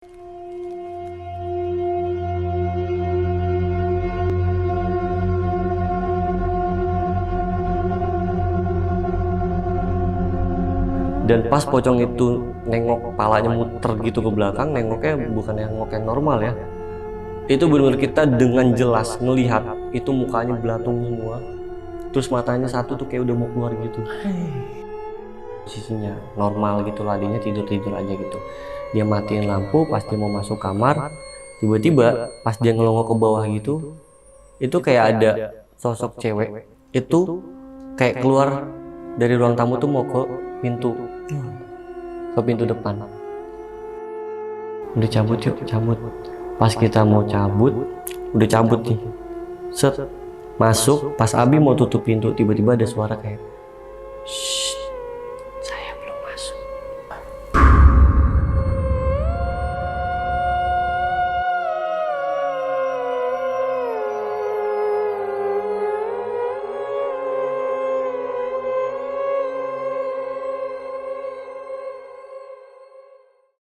Dan pas pocong itu nengok, kepalanya muter gitu ke belakang, nengoknya bukan nengok yang normal ya. Itu benar-benar kita dengan jelas ngelihat itu mukanya belatung semua. Terus matanya satu tuh kayak udah mau keluar gitu. Posisinya normal gitu, ladinya tidur-tidur aja gitu. Dia matiin lampu pas dia mau masuk kamar. Tiba-tiba pas dia ngelongok ke bawah gitu, itu kayak ada sosok cewek. Itu kayak keluar dari ruang tamu tuh mau ke pintu depan. Udah cabut yuk, cabut. Pas kita mau cabut, udah cabut nih. Set, masuk. Pas Abi mau tutup pintu, tiba-tiba ada suara kayak, "Shh, saya belum masuk."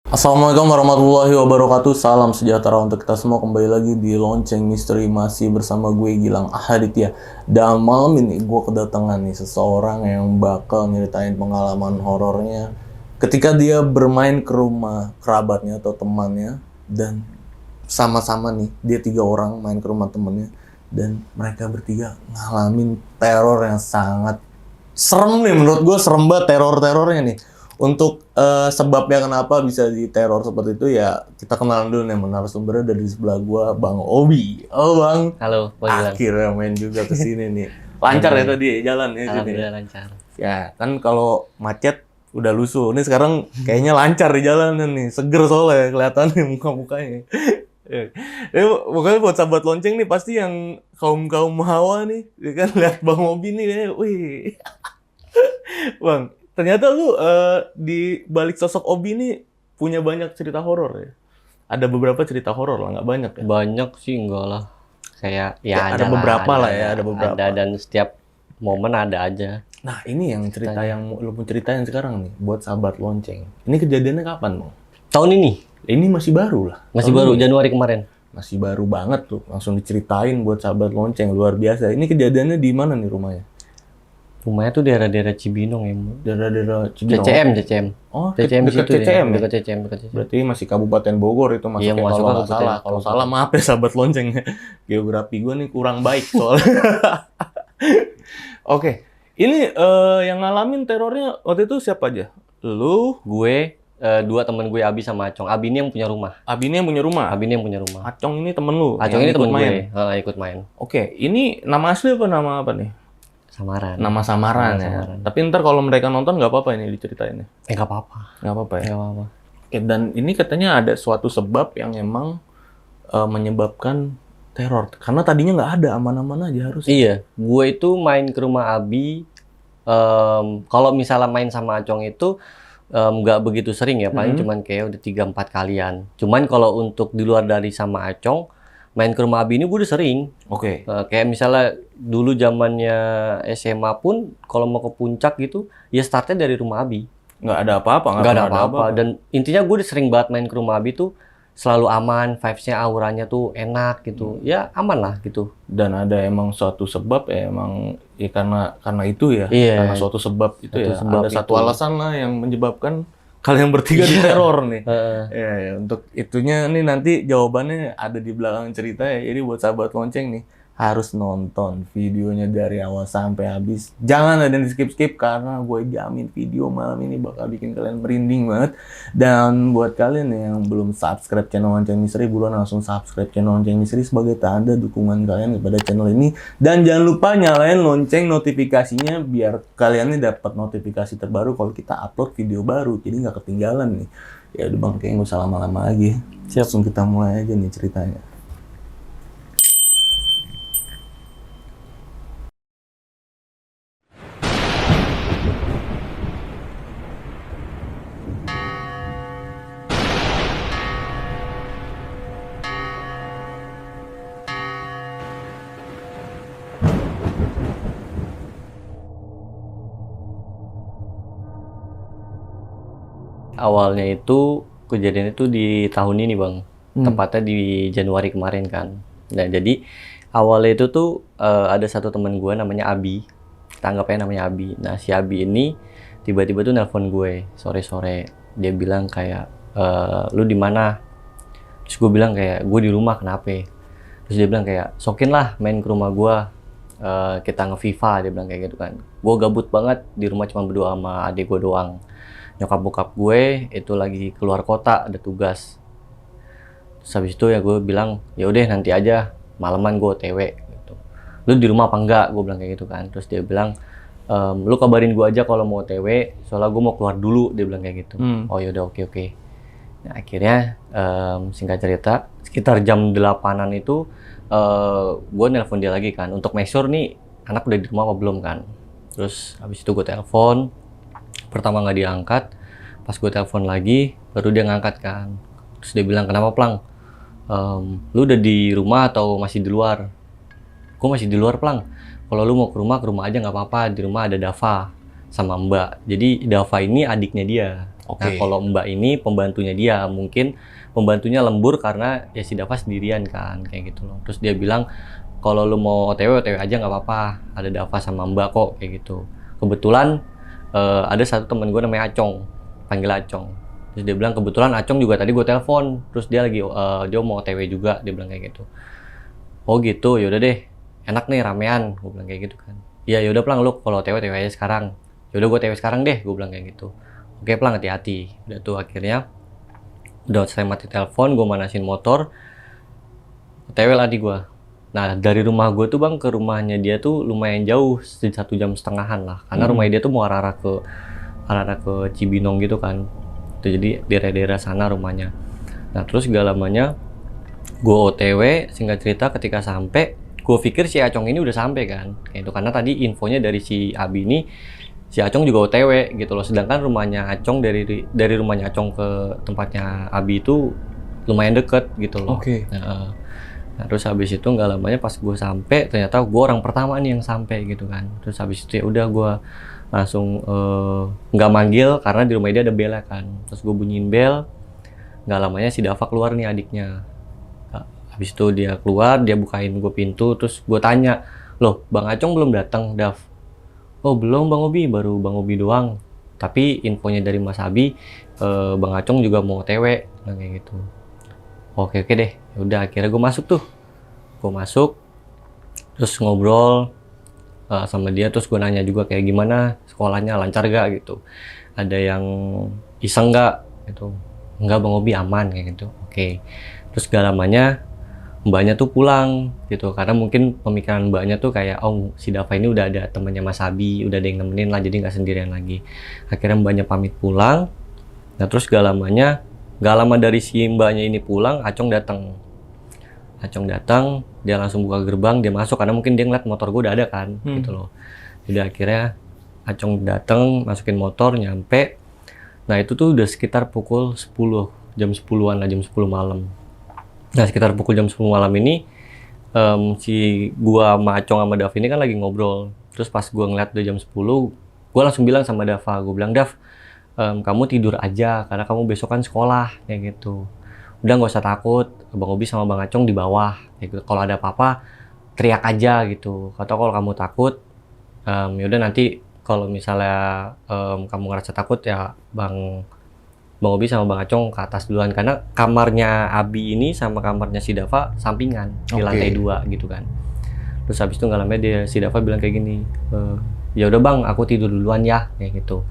Assalamualaikum warahmatullahi wabarakatuh. Salam sejahtera untuk kita semua. Kembali lagi di Lonceng Misteri, masih bersama gue Gilang Ahaditya. Dan malam ini gue kedatangan nih seseorang yang bakal nyeritain pengalaman horornya ketika dia bermain ke rumah kerabatnya atau temannya. Dan sama-sama nih, dia 3 orang main ke rumah temennya, dan mereka bertiga ngalamin teror yang sangat serem nih. Menurut gue serem banget teror-terornya nih. Untuk sebabnya kenapa bisa diteror seperti itu, ya kita kenalan dulu nih. Narasumbernya dari sebelah gua, Bang Obi. Oh Bang. Halo, Bang Gilang. Akhirnya main juga ke sini nih. Lancar ya tadi jalan ya sini. Alhamdulillah lancar. Ya kan kalau macet udah lusuh. Ini sekarang kayaknya lancar di jalanan nih. Seger soalnya kelihatannya muka-mukanya. Pokoknya buat sahabat lonceng nih, pasti yang kaum hawa nih, ya kan, lihat Bang Obi nih kayaknya, wih. Bang, ternyata lu di balik sosok Obi ini punya banyak cerita horor ya. Ada beberapa cerita horor lah, nggak banyak ya? Banyak sih, enggak lah. Kayak ya ada beberapa lah ya, ada beberapa. Ada, dan setiap momen ada aja. Nah, ini yang cerita yang lu mau ceritain sekarang nih buat sahabat lonceng. Ini kejadiannya kapan, Bang? Tahun ini? Ini masih baru lah. Masih Tahun baru, ini. Januari kemarin. Masih baru banget tuh, langsung diceritain buat sahabat lonceng, luar biasa. Ini kejadiannya di mana nih rumahnya? Rumahnya tuh daerah-daerah Cibinong ya. Daerah Cibinong. CCM. Oh, CCM dekat situ CCM ya? dekat CCM. Berarti masih Kabupaten Bogor itu masuknya, Iya, masuk kalau nggak kabupaten. salah. Kalau salah maaf ya sahabat lonceng. Geografi gue nih kurang baik soalnya. Oke, ini yang ngalamin terornya waktu itu siapa aja? Lu, Gue, 2 temen gue, Abi sama Acong. Abi ini yang punya rumah. Abi ini yang punya rumah. Abi ini yang punya rumah. Acong ini temen lu. Acong yang ini ikut temen main. gue, ikut main. Oke, ini nama asli apa nama apa nih? Samaran. Nama samaran Nama ya. samaran. Tapi ntar kalau mereka nonton nggak apa-apa ini diceritain ya? Nggak apa-apa. Nggak apa-apa ya? Nggak apa-apa. Oke, dan ini katanya ada suatu sebab yang emang menyebabkan teror. Karena tadinya nggak ada, aman-aman aja harus. Iya, gue itu main ke rumah Abi. Kalau misalnya main sama Acong itu nggak begitu sering ya, paling cuman kayak udah 3-4 kalian. Cuman kalau untuk di luar dari sama Acong, main ke rumah Abi ini gue udah sering. Oke. Kayak misalnya dulu zamannya SMA pun, kalau mau ke puncak gitu, ya startnya dari rumah Abi. Nggak ada apa-apa. Nggak ada apa-apa. Dan intinya gue udah sering banget main ke rumah Abi tuh, selalu aman, vibes-nya, auranya tuh enak gitu. Ya aman lah gitu. Dan ada emang suatu sebab ya, emang ya karena itu ya. Iya. Karena suatu sebab itu Suatu ya. sebab Ada satu itu. alasan lah yang menyebabkan kalian bertiga diteror nih. Ya, untuk itunya nih nanti jawabannya ada di belakang cerita ya. Jadi buat sahabat lonceng nih, harus nonton videonya dari awal sampai habis. Jangan ada yang di-skip-skip, karena gue jamin video malam ini bakal bikin kalian merinding banget. Dan buat kalian yang belum subscribe channel Lonceng Misteri, buruan langsung subscribe channel Lonceng Misteri sebagai tanda dukungan kalian kepada channel ini. Dan jangan lupa nyalain lonceng notifikasinya biar kalian nih dapat notifikasi terbaru kalau kita upload video baru. Jadi nggak ketinggalan nih. Ya udah Bang, kayaknya nggak usah lama-lama lagi. Langsung kita mulai aja nih ceritanya. Awalnya itu kejadian itu di tahun ini bang, tepatnya di Januari kemarin kan. Nah jadi awalnya itu tuh ada satu teman gue namanya Abi, kita anggapnya namanya Abi. Nah si Abi ini tiba-tiba tuh nelpon gue sore-sore, dia bilang kayak lu di mana? Terus gue bilang kayak gue di rumah, kenapa? Terus dia bilang kayak sokin lah main ke rumah gue, kita nge-FIFA, dia bilang kayak gitu kan. Gue gabut banget di rumah, cuma berdua sama adik gue doang. Nyokap bokap gue itu lagi keluar kota, ada tugas. Terus habis itu ya gue bilang ya udah nanti aja malaman gue OTW gitu. Lu di rumah apa enggak? Gue bilang kayak gitu kan. Terus dia bilang lu kabarin gue aja kalau mau OTW, soalnya gue mau keluar dulu, dia bilang kayak gitu. Oh yaudah, oke. Nah akhirnya singkat cerita sekitar jam 8-an itu gue nelpon dia lagi kan untuk make sure nih anak udah di rumah apa belum kan. Terus habis itu gue telepon, pertama nggak diangkat, pas gue telepon lagi baru dia ngangkat kan. Terus dia bilang kenapa Plang, lu udah di rumah atau masih di luar? Gue masih di luar Plang, kalau lu mau ke rumah aja nggak apa-apa, di rumah ada Dava sama Mbak. Jadi Dava ini adiknya dia. Nah kalau Mbak ini pembantunya dia, mungkin pembantunya lembur karena ya si Dava sendirian kan kayak gitu loh. Terus dia bilang kalau lu mau OTW aja nggak apa-apa, ada Dava sama Mbak kok kayak gitu. Kebetulan ada satu temen gue namanya Acong, panggil Acong. Terus dia bilang kebetulan Acong juga tadi gue telepon, terus dia lagi dia mau OTW juga, dia bilang kayak gitu. Oh gitu, yaudah deh, enak nih ramean, gue bilang kayak gitu kan. Iya yaudah Plang, lu kalau OTW aja sekarang. Yaudah gue OTW sekarang deh, gue bilang kayak gitu. Oke Plang, hati-hati. Udah tuh akhirnya udah saya mati telepon, gue manasin motor, OTW lah di gue. Nah dari rumah gue tuh bang ke rumahnya dia tuh lumayan jauh, 1,5 jam lah, karena rumahnya dia tuh mau arah-arah ke Cibinong gitu kan. Itu jadi daerah-daerah sana rumahnya. Nah terus gak lamanya gue OTW, singkat cerita ketika sampai gue pikir si Acong ini udah sampai kan kayak itu, karena tadi infonya dari si Abi ini si Acong juga OTW gitu loh, sedangkan rumahnya Acong dari rumahnya Acong ke tempatnya Abi itu lumayan deket gitu loh. Nah terus habis itu nggak lamanya pas gue sampai ternyata gue orang pertama nih yang sampai gitu kan. Terus habis itu ya udah gue langsung nggak manggil karena di rumah dia ada bel kan. Terus gue bunyiin bel, nggak lamanya si Dava keluar nih adiknya. Habis itu dia keluar, dia bukain gue pintu, terus gue tanya, loh Bang Acong belum datang, Dav? Oh belum Bang Obi, baru Bang Obi doang. Tapi infonya dari Mas Abi, Bang Acong juga mau OTW, kayak gitu. Oke deh, udah akhirnya gue masuk tuh. Gue masuk, terus ngobrol sama dia, terus gue nanya juga kayak gimana sekolahnya, lancar gak gitu. Ada yang iseng gak gitu. Enggak Bang Obi, aman kayak gitu. Oke. Terus gak lamanya mbaknya tuh pulang gitu, karena mungkin pemikiran mbaknya tuh kayak oh si Dava ini udah ada temannya Mas Abi, udah ada yang nemenin lah, jadi nggak sendirian lagi. Akhirnya mbaknya pamit pulang. Nah terus gak lama dari si mbaknya ini pulang, Acong datang, dia langsung buka gerbang, dia masuk karena mungkin dia ngeliat motor gue udah ada kan gitu loh. Jadi akhirnya Acong datang, masukin motor, nyampe. Nah itu tuh udah sekitar pukul 10, jam 10-an lah, jam 10 malam. Nah sekitar pukul jam 10 malam ini si gua sama Acong sama Dav ini kan lagi ngobrol. Terus pas gua ngeliat udah jam 10, gua langsung bilang sama Dava, gua bilang Dav, kamu tidur aja karena kamu besok kan sekolah kayak gitu. Udah nggak usah takut, Bang Obi sama Bang Acong di bawah. Gitu. Kalau ada apa-apa teriak aja gitu. Atau kalau kamu takut, yaudah nanti kalau misalnya kamu ngerasa takut ya Bang Obi sama Bang Acong ke atas duluan, karena kamarnya Abi ini sama kamarnya si Dava sampingan di lantai 2 gitu kan. Terus habis itu nggak lama si Dava bilang kayak gini, ya udah Bang, aku tidur duluan ya kayak gitu.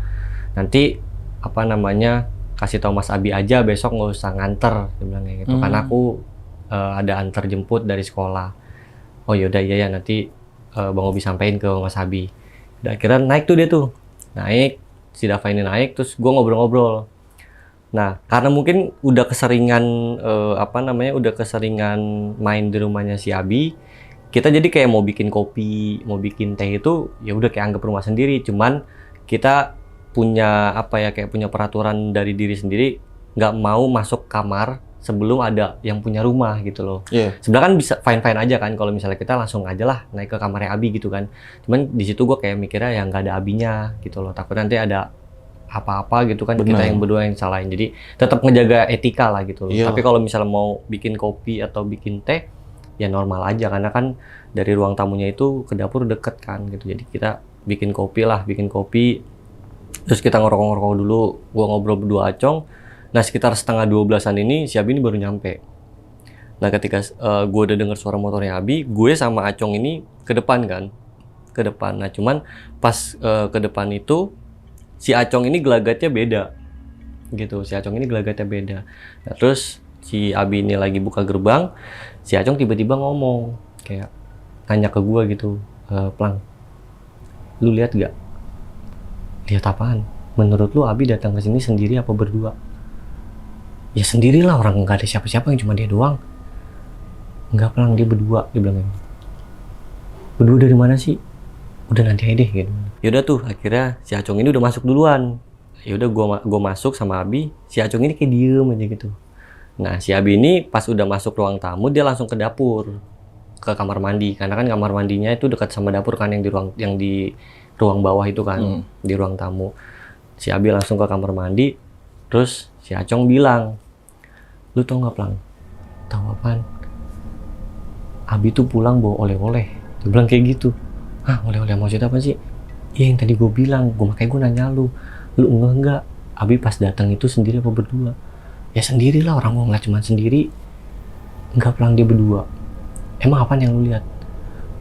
Nanti apa namanya kasih tahu Mas Abi aja besok nggak usah nganter, dia bilang kayak gitu. Karena aku ada antar jemput dari sekolah. Oh yaudah iya ya, nanti Bang Obi sampein ke Mas Abi. Udah akhirnya naik tuh dia tuh, naik si Dava ini naik, terus gue ngobrol-ngobrol. Nah, karena mungkin udah keseringan udah keseringan main di rumahnya si Abi, kita jadi kayak mau bikin kopi, mau bikin teh itu ya udah kayak anggap rumah sendiri. Cuman kita punya kayak punya peraturan dari diri sendiri, nggak mau masuk kamar sebelum ada yang punya rumah gitu loh. Sebenarnya kan bisa fine-fine aja kan kalau misalnya kita langsung aja lah naik ke kamarnya Abi gitu kan. Cuman di situ gue kayak mikirnya ya nggak ada Abinya gitu loh. Takut nanti ada apa-apa gitu kan, Bener. kita yang berdua yang salahin. Jadi tetap ngejaga etika lah gitu. Iya. Tapi kalau misalnya mau bikin kopi atau bikin teh, ya normal aja karena kan dari ruang tamunya itu ke dapur deket kan gitu. Jadi kita bikin kopi, terus kita ngerokok-ngerokok dulu, gua ngobrol berdua acong. Nah sekitar setengah 12-an ini si Abi ini baru nyampe. Nah ketika gue udah dengar suara motornya Abi, gue sama Acong ini ke depan kan, ke depan. Nah cuman pas ke depan itu si Acong ini gelagatnya beda, gitu. Si Acong ini gelagatnya beda. Nah terus si Abi ini lagi buka gerbang, si Acong tiba-tiba ngomong kayak tanya ke gue gitu, Plang, lu lihat gak? Lihat apaan? Menurut lu Abi datang ke sini sendiri apa berdua? Ya sendirilah, orang nggak ada siapa-siapa, yang cuma dia doang. Nggak, Plang, dia berdua, dia bilang gitu. Berdua dari mana sih? Udah nanti aja deh gitu. Yaudah tuh akhirnya si Acong ini udah masuk duluan. Yaudah gua masuk sama Abi, si Acong ini kayak diem aja gitu. Nah si Abi ini pas udah masuk ruang tamu dia langsung ke dapur, ke kamar mandi, karena kan kamar mandinya itu dekat sama dapur kan, yang di ruang bawah itu kan, di ruang tamu. Si Abi langsung ke kamar mandi, terus si Acong bilang, lu tau nggak, Plang? Tahu apaan? Abi tuh pulang bawa oleh-oleh. Dia bilang kayak gitu. Hah, oleh-oleh maksudnya apa sih? Iya yang tadi gue bilang, makanya gue nanya lu enggak? Abi pas datang itu sendiri apa berdua? Ya sendirilah, orang mau ngeliat cuma sendiri. Enggak, Plang, dia berdua. Emang apaan yang lu lihat?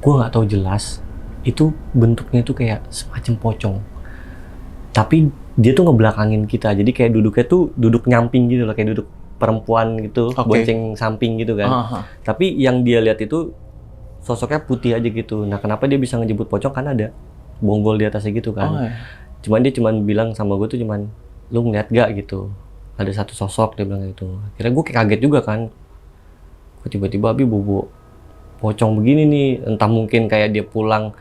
Gue nggak tahu jelas. Itu bentuknya itu kayak semacam pocong. Tapi dia tuh ngebelakangin kita, jadi kayak duduknya tuh duduk nyamping gitu loh, kayak duduk perempuan gitu, bonceng samping gitu kan. Tapi yang dia lihat itu sosoknya putih aja gitu. Nah kenapa dia bisa ngejemput pocong? Karena ada bonggol di atasnya gitu kan. Cuman dia bilang sama gue tuh lu ngeliat gak gitu, ada satu sosok, dia bilang gitu. Akhirnya gue kayak kaget juga kan, gue tiba-tiba Abi bobo pocong begini nih, entah mungkin kayak dia pulang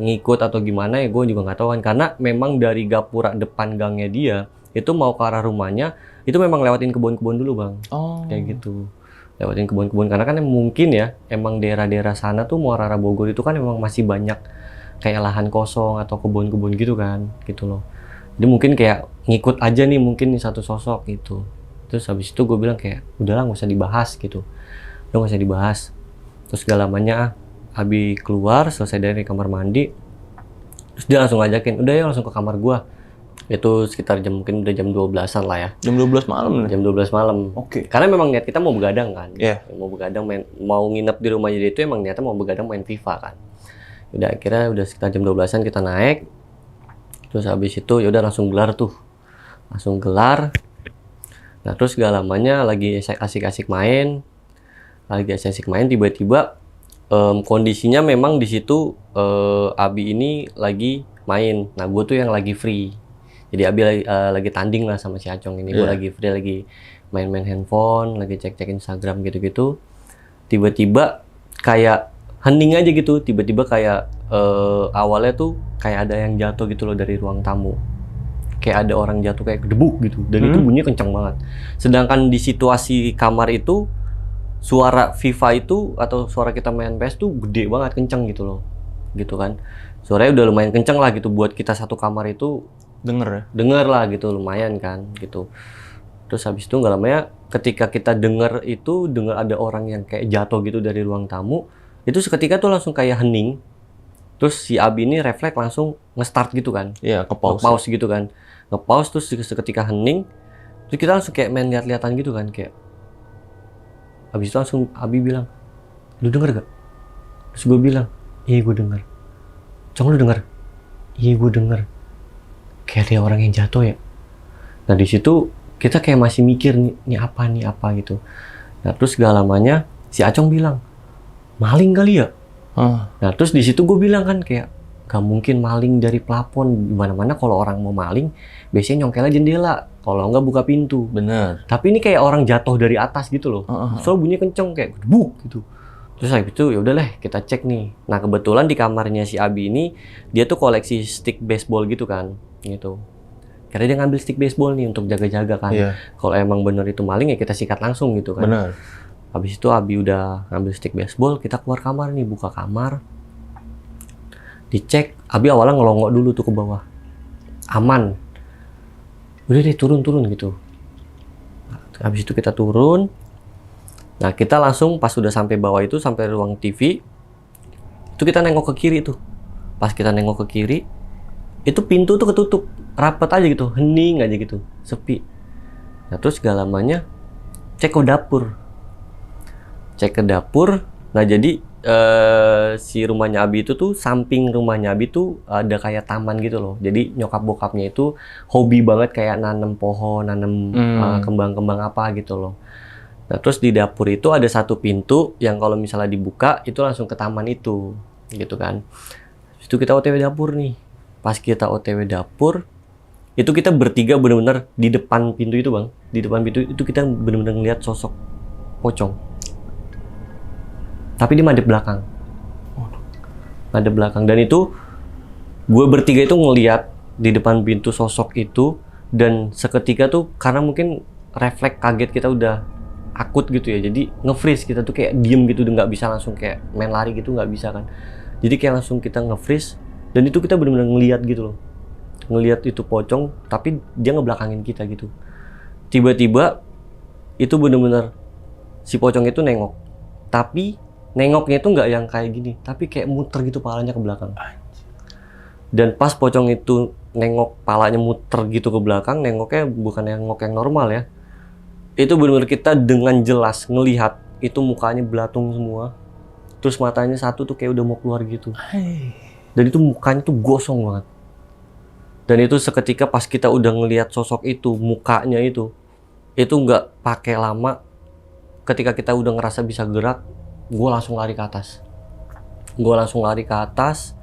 ngikut atau gimana ya, gue juga nggak tahu kan. Karena memang dari gapura depan gangnya dia itu mau ke arah rumahnya itu memang lewatin kebun-kebun dulu, Bang. Kayak gitu, lewatin kebun-kebun, karena kan mungkin ya emang daerah-daerah sana tuh Muara Bogor itu kan memang masih banyak kayak lahan kosong atau kebun-kebun gitu kan, gitu loh. Jadi mungkin kayak ngikut aja nih mungkin nih satu sosok gitu. Terus habis itu gue bilang kayak udahlah nggak usah dibahas gitu, nggak usah dibahas. Terus gak lamanya Abi keluar selesai dari kamar mandi, terus dia langsung ngajakin, udah ya langsung ke kamar gua. Itu sekitar mungkin udah jam 12-an lah ya. Jam 12 malam nih? Jam 12 malam. Karena memang niat kita mau begadang kan. Mau begadang, mau nginep di rumahnya dia itu emang niatnya mau begadang main FIFA kan. Udah akhirnya udah sekitar jam 12-an kita naik. Terus habis itu ya udah langsung gelar tuh. Langsung gelar. Nah, terus gak lamanya lagi asik-asik main. Tiba-tiba kondisinya memang di situ Abi ini lagi main. Nah, gue tuh yang lagi free. Jadi Abi lagi tanding lah sama si Acong ini. Gue lagi free, lagi main-main handphone, lagi cek-cek Instagram gitu-gitu. Tiba-tiba kayak hening aja gitu. Tiba-tiba kayak awalnya tuh kayak ada yang jatuh gitu loh dari ruang tamu. Kayak ada orang jatuh kayak gedebuk gitu. Dan itu bunyinya kencang banget. Sedangkan di situasi kamar itu suara FIFA itu atau suara kita main PS tuh gede banget, kenceng gitu loh, gitu kan. Suaranya udah lumayan kenceng lah gitu buat kita satu kamar itu denger lah gitu, lumayan kan gitu. Terus habis itu nggak lamanya ketika kita denger ada orang yang kayak jatuh gitu dari ruang tamu, itu seketika tuh langsung kayak hening. Terus si Abi ini refleks langsung nge-start gitu kan. Iya, nge-pause gitu kan. Nge-pause terus seketika hening, terus kita langsung kayak main lihat-lihatan gitu kan, kayak habis itu langsung Abi bilang, lu denger gak? Terus gue bilang, iya gue denger. Cong, lu denger? Iya gue denger. Kayak ada orang yang jatuh ya. Nah di situ kita kayak masih mikir nih apa gitu. Nah terus gak lamanya si Acong bilang, maling kali ya? Nah terus di situ gue bilang kan kayak, gak mungkin maling dari plafon. Dimana-mana kalau orang mau maling, biasanya nyongkelnya jendela. Kalau nggak buka pintu. Bener. Tapi ini kayak orang jatuh dari atas gitu loh. Soalnya bunyinya kenceng kayak gedebuk gitu. Terus habis itu ya udahlah kita cek nih. Nah kebetulan di kamarnya si Abi ini dia tuh koleksi stick baseball gitu kan, gitu. Karena dia ngambil stick baseball nih untuk jaga-jaga kan. Kalau emang bener itu maling ya kita sikat langsung gitu kan. Bener. Habis itu Abi udah ngambil stick baseball, kita keluar kamar nih, buka kamar. Dicek, Abi awalnya ngelongok dulu tuh ke bawah. Aman. udah deh turun gitu. Nah, habis itu kita turun. Nah kita langsung pas sudah sampai bawah itu, sampai ruang TV, itu kita nengok ke kiri tuh. Pas kita nengok ke kiri, itu pintu tuh ketutup, rapet aja gitu, hening aja gitu, sepi. Nah terus gak lamanya cek ke dapur. Nah jadi si rumahnya Abi itu tuh, samping rumahnya Abi tuh ada kayak taman gitu loh. Jadi nyokap bokapnya itu hobi banget kayak nanam pohon, nanam kembang-kembang apa gitu loh. Nah terus di dapur itu ada satu pintu yang kalau misalnya dibuka itu langsung ke taman itu, gitu kan. Itu kita OTW dapur nih. Pas kita OTW dapur, itu kita bertiga bener-bener di depan pintu itu bang. Di depan pintu itu kita bener-bener ngeliat sosok pocong. Tapi dia madep belakang. Madep belakang. Dan itu gue bertiga itu ngeliat di depan pintu sosok itu. Dan seketika tuh karena mungkin refleks kaget kita udah akut gitu ya, jadi nge-freeze kita tuh kayak diem gitu, nggak bisa langsung kayak main lari gitu, nggak bisa kan. Jadi kayak langsung kita nge-freeze, dan itu kita benar-benar ngelihat gitu loh, ngelihat itu pocong tapi dia ngebelakangin kita gitu. Tiba-tiba itu benar-benar si pocong itu nengok, tapi nengoknya itu nggak yang kayak gini, tapi kayak muter gitu palanya ke belakang. Dan pas pocong itu nengok palanya muter gitu ke belakang, nengoknya bukan nengok yang normal ya. Itu benar-benar kita dengan jelas ngelihat itu mukanya belatung semua. Terus matanya satu tuh kayak udah mau keluar gitu. Dan itu mukanya tuh gosong banget. Dan itu seketika pas kita udah ngelihat sosok itu, mukanya itu nggak pakai lama. Ketika kita udah ngerasa bisa gerak, gue langsung lari ke atas.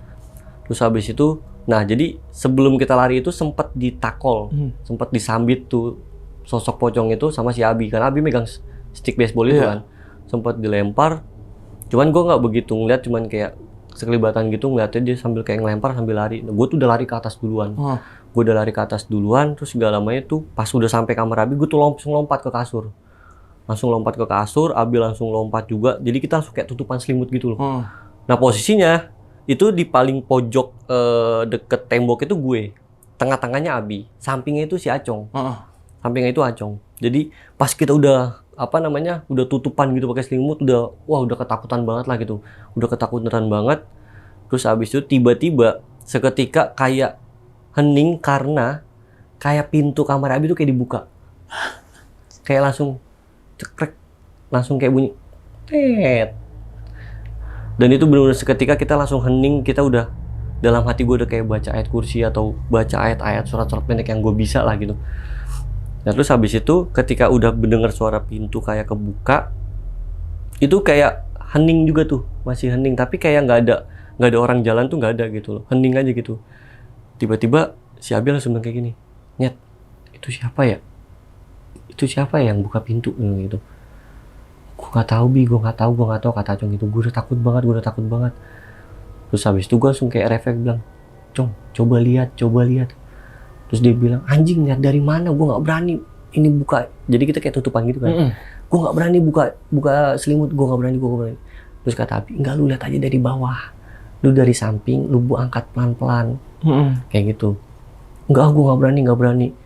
Terus habis itu, nah jadi sebelum kita lari itu sempat ditakol, sempat disambit tuh sosok pocong itu sama si Abi, karena Abi megang stick baseball itu kan, sempat dilempar. Cuman gue nggak begitu ngeliat, cuman kayak sekelibatan gitu ngeliatnya dia sambil kayak ngelempar sambil lari. Nah, gue tuh udah lari ke atas duluan. Terus gak lamanya tuh pas udah sampai kamar Abi, gue tuh langsung lompat ke kasur. Abi langsung lompat juga. Jadi kita langsung kayak tutupan selimut gitu loh. Nah posisinya itu di paling pojok deket tembok itu gue, tengah-tengahnya Abi, sampingnya itu si Acong. Jadi pas kita udah udah tutupan gitu pakai selimut, udah ketakutan banget lah gitu. Terus habis itu tiba-tiba seketika kayak hening karena kayak pintu kamar Abi tuh kayak dibuka. Kayak langsung cekrek, langsung kayak bunyi tet. Dan itu benar-benar seketika kita langsung hening, kita udah dalam hati gue udah kayak baca ayat kursi atau baca ayat-ayat surat-surat pendek yang gue bisa lah gitu. Nah terus habis itu ketika udah mendengar suara pintu kayak kebuka, itu kayak hening juga tuh, masih hening, tapi kayak nggak ada orang jalan tuh, nggak ada gitu loh, hening aja gitu. Tiba-tiba si Abi langsung bilang kayak gini, "Nyet, itu siapa ya yang buka pintu?" gitu. Gue nggak tahu kata Acong itu. Gue udah takut banget. Terus habis itu gue langsung kayak refleks bilang, "Cong, coba lihat." Terus dia bilang, "Anjing, lihat dari mana? Gue nggak berani ini buka." Jadi kita kayak tutupan gitu kan. Gue nggak berani buka selimut. Gue nggak berani. Terus kata Abi, "Enggak, lu lihat aja dari bawah. Lu dari samping, lu angkat pelan-pelan." Kayak gitu. "Enggak, gue nggak berani.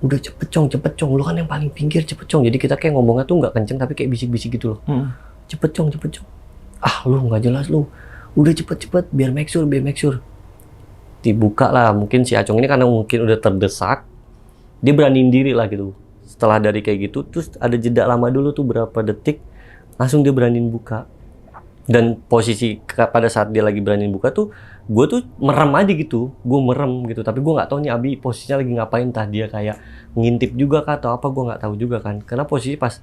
Udah cepet cong. Lu kan yang paling pinggir, cepet cong." Jadi kita kayak ngomongnya tuh nggak kenceng, tapi kayak bisik-bisik gitu loh. Cepet cong. "Ah, lu nggak jelas lu. Udah cepet, biar make sure." Dibuka lah, mungkin si Acong ini karena mungkin udah terdesak, dia beraniin diri lah gitu. Setelah dari kayak gitu, terus ada jeda lama dulu tuh berapa detik, langsung dia beraniin buka. Dan posisi pada saat dia lagi beraniin buka tuh, gue tuh merem aja gitu, tapi gue nggak tahu nih Abi posisinya lagi ngapain, entah dia kayak ngintip juga kah atau apa, gue nggak tahu juga kan. Karena posisi pas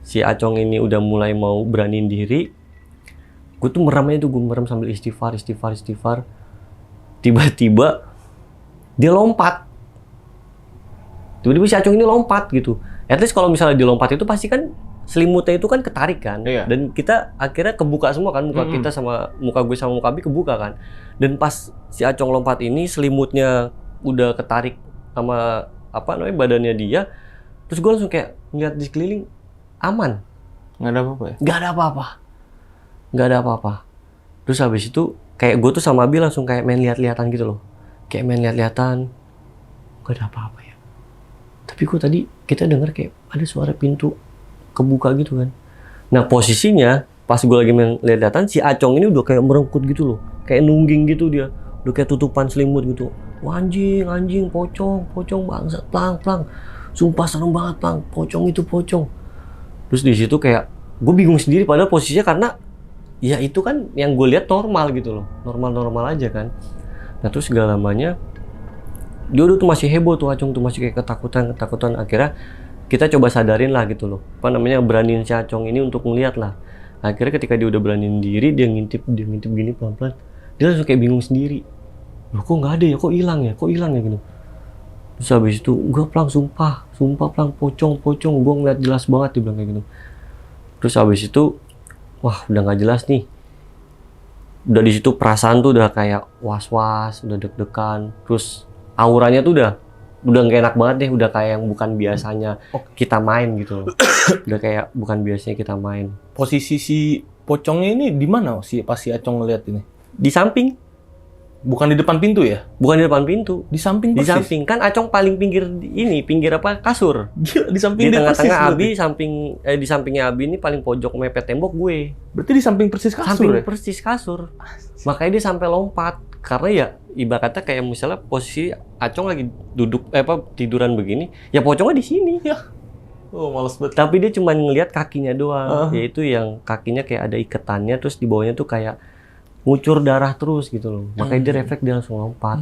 si Acong ini udah mulai mau beraniin diri, gue tuh merem aja tuh, gue merem sambil istighfar. Tiba-tiba dia lompat. Tiba-tiba si Acong ini lompat gitu. At least kalau misalnya dia lompat itu pasti kan selimutnya itu kan ketarik kan. Iya. Dan kita akhirnya kebuka semua kan, muka kita sama muka gue sama muka Abi kebuka kan. Dan pas si Acong lompat ini selimutnya udah ketarik sama badannya dia. Terus gue langsung kayak ngeliat di sekeliling aman. Nggak ada apa-apa ya? Nggak ada apa-apa. Terus habis itu kayak gue tuh sama Abi langsung kayak main lihat-lihatan gitu loh. Gak ada apa-apa ya. tapi kok tadi kita dengar kayak ada suara pintu kebuka gitu kan. Nah posisinya pas gue lagi lihat si Acong ini udah kayak merengkut gitu loh, kayak nungging gitu dia, udah kayak tutupan selimut gitu. Wah, anjing, pocong bangsat, plang, sumpah serem banget plang, pocong itu pocong. Terus di situ kayak gue bingung sendiri padahal posisinya karena ya itu kan yang gue lihat normal gitu loh, normal aja kan. Nah terus segala lamanya dia tuh masih heboh tuh Acong tuh, masih kayak ketakutan. Akhirnya kita coba sadarin lah gitu loh, apa namanya, beraniin si Acong ini untuk ngeliat lah. Akhirnya ketika dia udah beraniin diri, dia ngintip gini pelan-pelan, dia langsung kayak bingung sendiri, loh kok nggak ada ya, kok hilang ya gitu. Terus habis itu gue plang, sumpah plang, pocong gue ngeliat jelas banget, dia bilang kayak gitu. Terus habis itu wah udah nggak jelas nih, udah di situ perasaan tuh udah kayak was-was, udah deg-degan, terus auranya tuh udah nggak enak banget deh, udah kayak yang bukan biasanya kita main gitu. Udah kayak bukan biasanya kita main. Posisi si pocongnya ini di mana sih pas si Acong ngeliat ini? Di samping. Bukan di depan pintu ya? Bukan di depan pintu. Di samping persis? Di samping. Kan Acong paling pinggir apa? Kasur. Gila, di samping di tengah-tengah Abi, di sampingnya Abi ini paling pojok mepet tembok gue. Berarti di samping persis kasur samping ya? Persis kasur. Makanya dia sampai lompat. Karena ya ibaratnya kayak misalnya posisi Acong lagi duduk tiduran begini, ya pocongnya di sini. Ya. Oh, males banget. Tapi dia cuma ngelihat kakinya doang, yaitu yang kakinya kayak ada ikatannya, terus di bawahnya tuh kayak ngucur darah terus gitu loh. Makanya dia refleks, dia langsung lompat.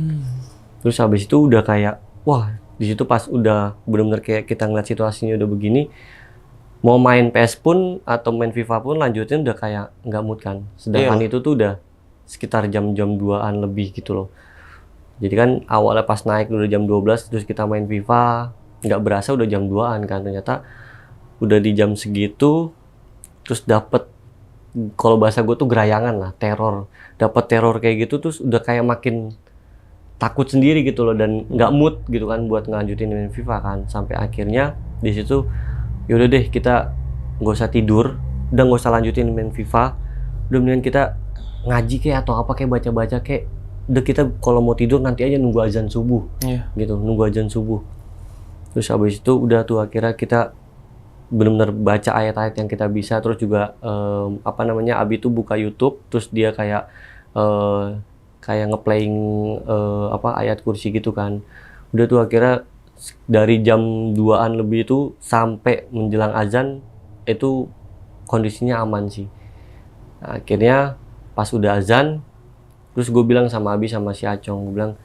Terus habis itu udah kayak wah, di situ pas udah benar-benar kayak kita ngeliat situasinya udah begini, mau main PS pun atau main FIFA pun lanjutin udah kayak nggak mood kan. Sedangkan itu tuh udah sekitar jam 2-an lebih gitu loh. Jadi kan awalnya pas naik udah jam 12, terus kita main FIFA, nggak berasa udah jam 2-an kan. Ternyata udah di jam segitu, terus dapet, kalau bahasa gue tuh gerayangan lah, teror. Dapet teror kayak gitu, terus udah kayak makin takut sendiri gitu loh, dan nggak mood gitu kan buat ngelanjutin main FIFA kan. Sampai akhirnya di situ, yaudah deh kita nggak usah tidur, udah nggak usah lanjutin main FIFA, udah mendingan kita ngaji kayak atau apa, kayak baca-baca kayak, udah kita kalau mau tidur nanti aja nunggu azan subuh. Gitu, nunggu azan subuh. Terus habis itu udah tuh akhirnya kita benar-benar baca ayat-ayat yang kita bisa. Terus juga Abi tuh buka YouTube, terus dia kayak ngeplaying ayat kursi gitu kan. Udah tuh akhirnya dari jam 2-an lebih itu sampai menjelang azan itu kondisinya aman sih. Nah, akhirnya pas udah azan, terus gue bilang sama Abi sama si Acong, gue bilang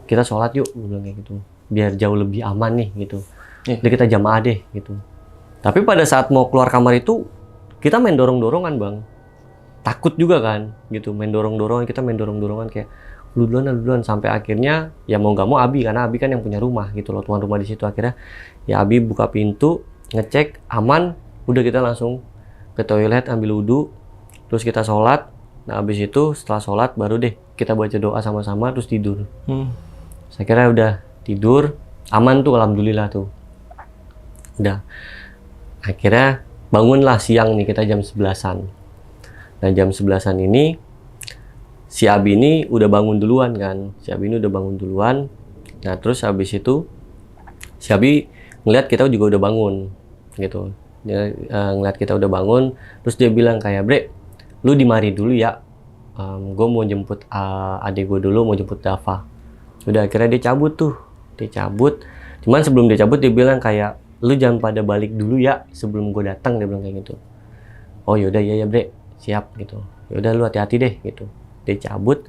kita sholat yuk, gue bilang kayak gitu, biar jauh lebih aman nih gitu. Jadi kita jamaah deh gitu. Tapi pada saat mau keluar kamar itu kita main dorong-dorongan bang, takut juga kan gitu, main dorong-dorongan kayak lu duluan, sampai akhirnya ya mau nggak mau Abi, karena Abi kan yang punya rumah gitu loh, tuan rumah di situ. Akhirnya ya Abi buka pintu, ngecek aman, udah kita langsung ke toilet ambil wudhu, terus kita sholat. Nah habis itu setelah sholat baru deh kita baca doa sama-sama terus tidur. Saya kira udah tidur aman tuh, alhamdulillah tuh. Udah akhirnya bangunlah siang nih, kita jam 11-an. Nah jam 11-an ini si Abi ini udah bangun duluan kan. Nah terus habis itu si Abi ngeliat kita juga udah bangun gitu. Dia ngeliat kita udah bangun, terus dia bilang kayak, "Bre, lu di mari dulu ya, gue mau jemput adik gue dulu, mau jemput Dava." Udah akhirnya dia cabut. Cuman sebelum dia cabut dia bilang kayak, "Lu jangan pada balik dulu ya sebelum gue datang," dia bilang kayak gitu. Oh yaudah, ya Bre, siap gitu. Yaudah lu hati-hati deh gitu. Dia cabut.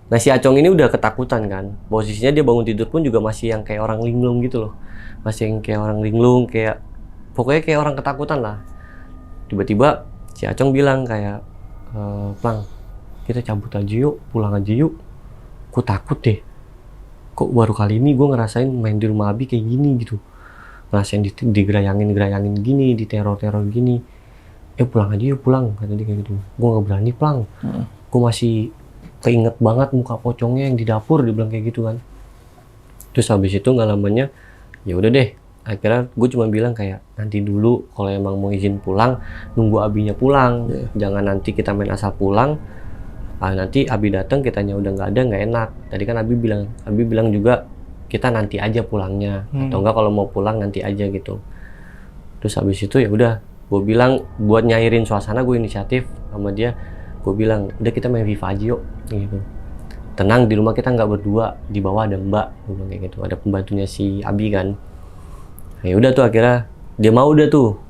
Nah si Acong ini udah ketakutan kan, posisinya dia bangun tidur pun juga masih yang kayak orang linglung gitu loh, kayak pokoknya kayak orang ketakutan lah. Tiba-tiba si Acong bilang kayak, "Plang, kita cabut aja yuk, pulang aja yuk. Kok takut deh. Kok baru kali ini gue ngerasain main di rumah Abi kayak gini gitu. Ngerasain digerayangin gini, diteror gini. Pulang aja yuk, pulang," kata dia kayak gitu. "Gue gak berani, Plang. Gue masih keinget banget muka pocongnya yang di dapur," dia bilang kayak gitu kan. Terus habis itu nggak lamanya, ya udah deh. Akhirnya gue cuma bilang kayak, nanti dulu kalau emang mau izin pulang, nunggu Abinya pulang. Jangan nanti kita main asal pulang, nanti Abi datang kitanya udah nggak ada, nggak enak. Tadi kan Abi bilang juga kita nanti aja pulangnya, atau enggak kalau mau pulang nanti aja gitu. Terus habis itu ya udah, gue bilang buat nyairin suasana, gue inisiatif sama dia, gue bilang udah kita main FIFA aja yuk gitu. Tenang, di rumah kita nggak berdua, di bawah ada Mbak, gue bilang kayak gitu, ada pembantunya si Abi kan. Ya udah tuh akhirnya dia mau udah tuh.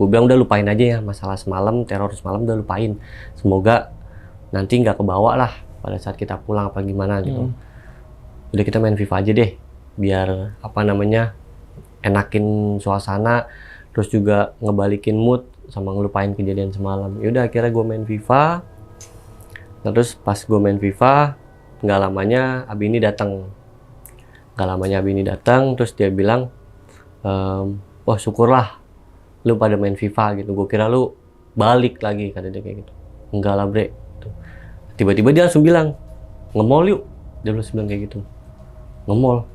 Gue bilang udah lupain aja ya masalah semalam, teror semalam udah lupain. Semoga nanti nggak kebawa lah pada saat kita pulang apa gimana gitu. Udah kita main FIFA aja deh, biar apa namanya enakin suasana, terus juga ngebalikin mood sama ngelupain kejadian semalam. Yaudah akhirnya gue main FIFA. Terus pas gue main FIFA, nggak lamanya Abi ini datang. Terus dia bilang, wah syukurlah lu pada main FIFA gitu. Gue kira lu balik lagi, kata dia kayak gitu. Enggak lah bre. Tiba-tiba dia langsung bilang, nge-mall yuk. Dia langsung bilang kayak gitu. Nge-mall.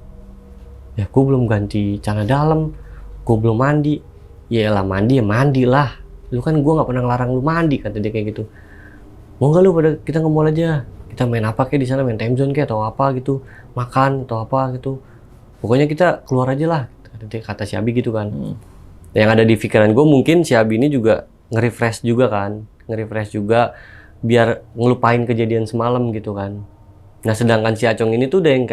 Ya gue belum ganti celana dalam, gue belum mandi. Ya elah mandi ya mandi lah. Lu kan gue nggak pernah ngelarang lu mandi, kata dia kayak gitu. Mau nggak lu pada kita nge-mall aja? Kita main apa kayak di sana, main time zone kayak atau apa gitu, makan atau apa gitu. Pokoknya kita keluar aja lah, kata si Abi gitu kan. Yang ada di pikiran gue mungkin si Abi ini juga nge-refresh juga kan, biar ngelupain kejadian semalam gitu kan. Nah sedangkan si Acong ini tuh udah yang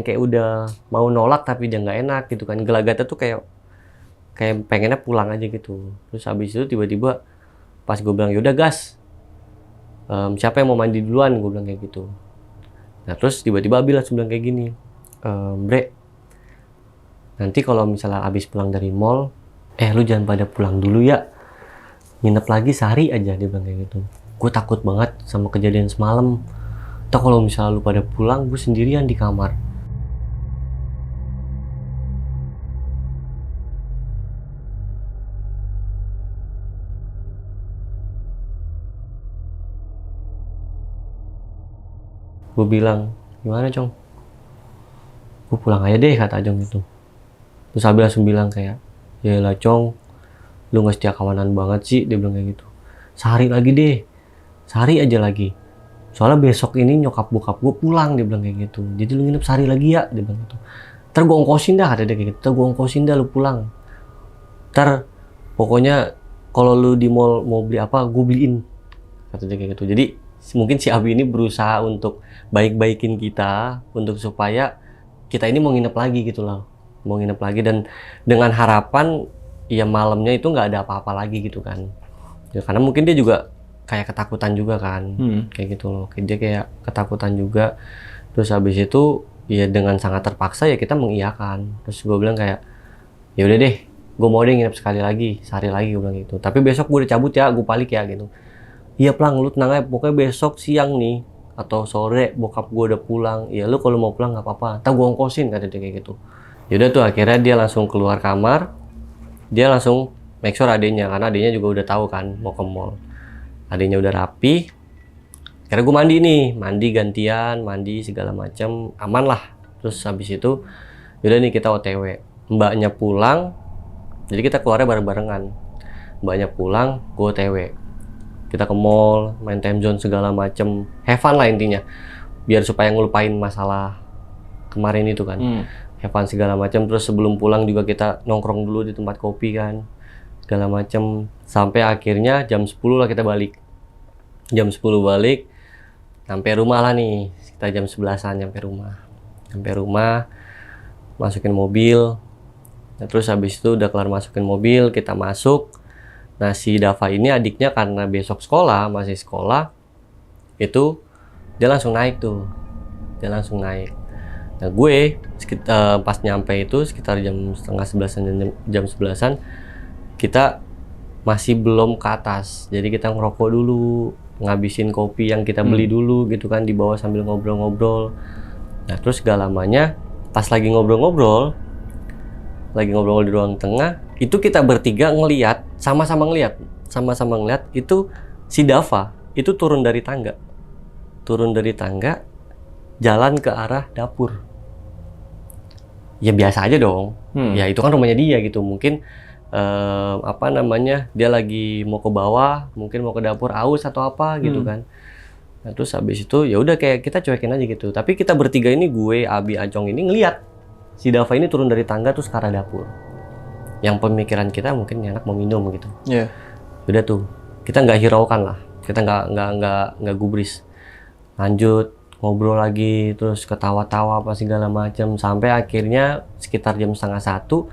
kayak udah mau nolak tapi dia nggak enak gitu kan. Gelagatnya tuh kayak pengennya pulang aja gitu. Terus habis itu tiba-tiba pas gue bilang yaudah gas, siapa yang mau mandi duluan, gue bilang kayak gitu. Nah terus tiba-tiba Abi langsung bilang kayak gini, bre, nanti kalau misalnya abis pulang dari mall, lu jangan pada pulang dulu ya, nginep lagi sehari aja, dia bilang kayak gitu. Gue takut banget sama kejadian semalam. Atau kalau misalnya lu pada pulang, gue sendirian di kamar. Gue bilang, gimana Cong? Gue pulang aja deh, kata Ajong gitu. Terus Abi langsung bilang kayak, ya lah Cong, lu gak setia kawanan banget sih, dia bilang kayak gitu. Sehari lagi deh, sehari aja lagi. Soalnya besok ini nyokap bokap gue pulang, dia bilang kayak gitu. Jadi lu nginep sehari lagi ya, dia bilang gitu. Ntar gue ongkosin dah, kata dia kayak gitu. Ntar gue ongkosin dah lu pulang. Ntar pokoknya kalau lu di mall mau beli apa, gue beliin, kata dia kayak gitu. Jadi mungkin si Abi ini berusaha untuk baik-baikin kita, untuk supaya kita ini mau nginep lagi gitu loh. Mau nginep lagi dan dengan harapan ya malamnya itu nggak ada apa-apa lagi gitu kan. Ya, karena mungkin dia juga kayak ketakutan juga kan, kayak gitu loh. Dia kayak ketakutan juga. Terus habis itu ya dengan sangat terpaksa ya kita mengiyakan. Terus gue bilang kayak, ya udah deh, gue mau deh nginep sekali lagi, sehari lagi, gue bilang gitu. Tapi besok gue udah cabut ya, gue balik ya gitu. Iya Plang, lu tenang aja, pokoknya besok siang nih atau sore bokap gue udah pulang. Ya lu kalau mau pulang nggak apa-apa, ntar gue ongkosin, kata dia kayak gitu. Yaudah tuh akhirnya dia langsung keluar kamar, dia langsung make sure adenya, karena adenya juga udah tahu kan mau ke mall. Adenya udah rapi. Akhirnya gue mandi gantian, mandi segala macam, aman lah. Terus habis itu, yaudah nih kita OTW. Mbaknya pulang, jadi kita keluarnya bareng-barengan. Mbaknya pulang, gue OTW. Kita ke mall, main time zone segala macam, have fun lah intinya. Biar supaya ngelupain masalah kemarin itu kan. Have fun segala macam. Terus sebelum pulang juga kita nongkrong dulu di tempat kopi kan, segala macam, sampai akhirnya jam 10 lah kita balik. Jam 10 balik, sampai rumah lah nih, kita jam 11-an sampai rumah, masukin mobil. Nah, terus habis itu udah kelar masukin mobil, kita masuk. Nah si Dava ini adiknya karena besok masih sekolah, itu dia langsung naik. Nah gue pas nyampe itu sekitar jam setengah 11-an, jam 11-an, kita masih belum ke atas. Jadi kita ngerokok dulu, ngabisin kopi yang kita beli dulu gitu kan, di bawah sambil ngobrol-ngobrol. Nah terus gak lamanya pas lagi ngobrol-ngobrol di ruang tengah, itu kita bertiga sama-sama ngeliat itu si Dava itu turun dari tangga, jalan ke arah dapur. Ya biasa aja dong, ya itu kan rumahnya dia gitu. Mungkin dia lagi mau ke bawah, mungkin mau ke dapur aus atau apa gitu kan. Nah terus habis itu ya udah kayak kita cuekin aja gitu. Tapi kita bertiga ini, gue, Abi, Acong ini ngeliat si Dava ini turun dari tangga terus ke arah dapur. Yang pemikiran kita mungkin anak mau minum gitu. Iya. Udah tuh, kita nggak hiraukan lah, kita nggak gubris. Lanjut ngobrol lagi, terus ketawa-tawa apa segala macam sampai akhirnya sekitar jam 12:30,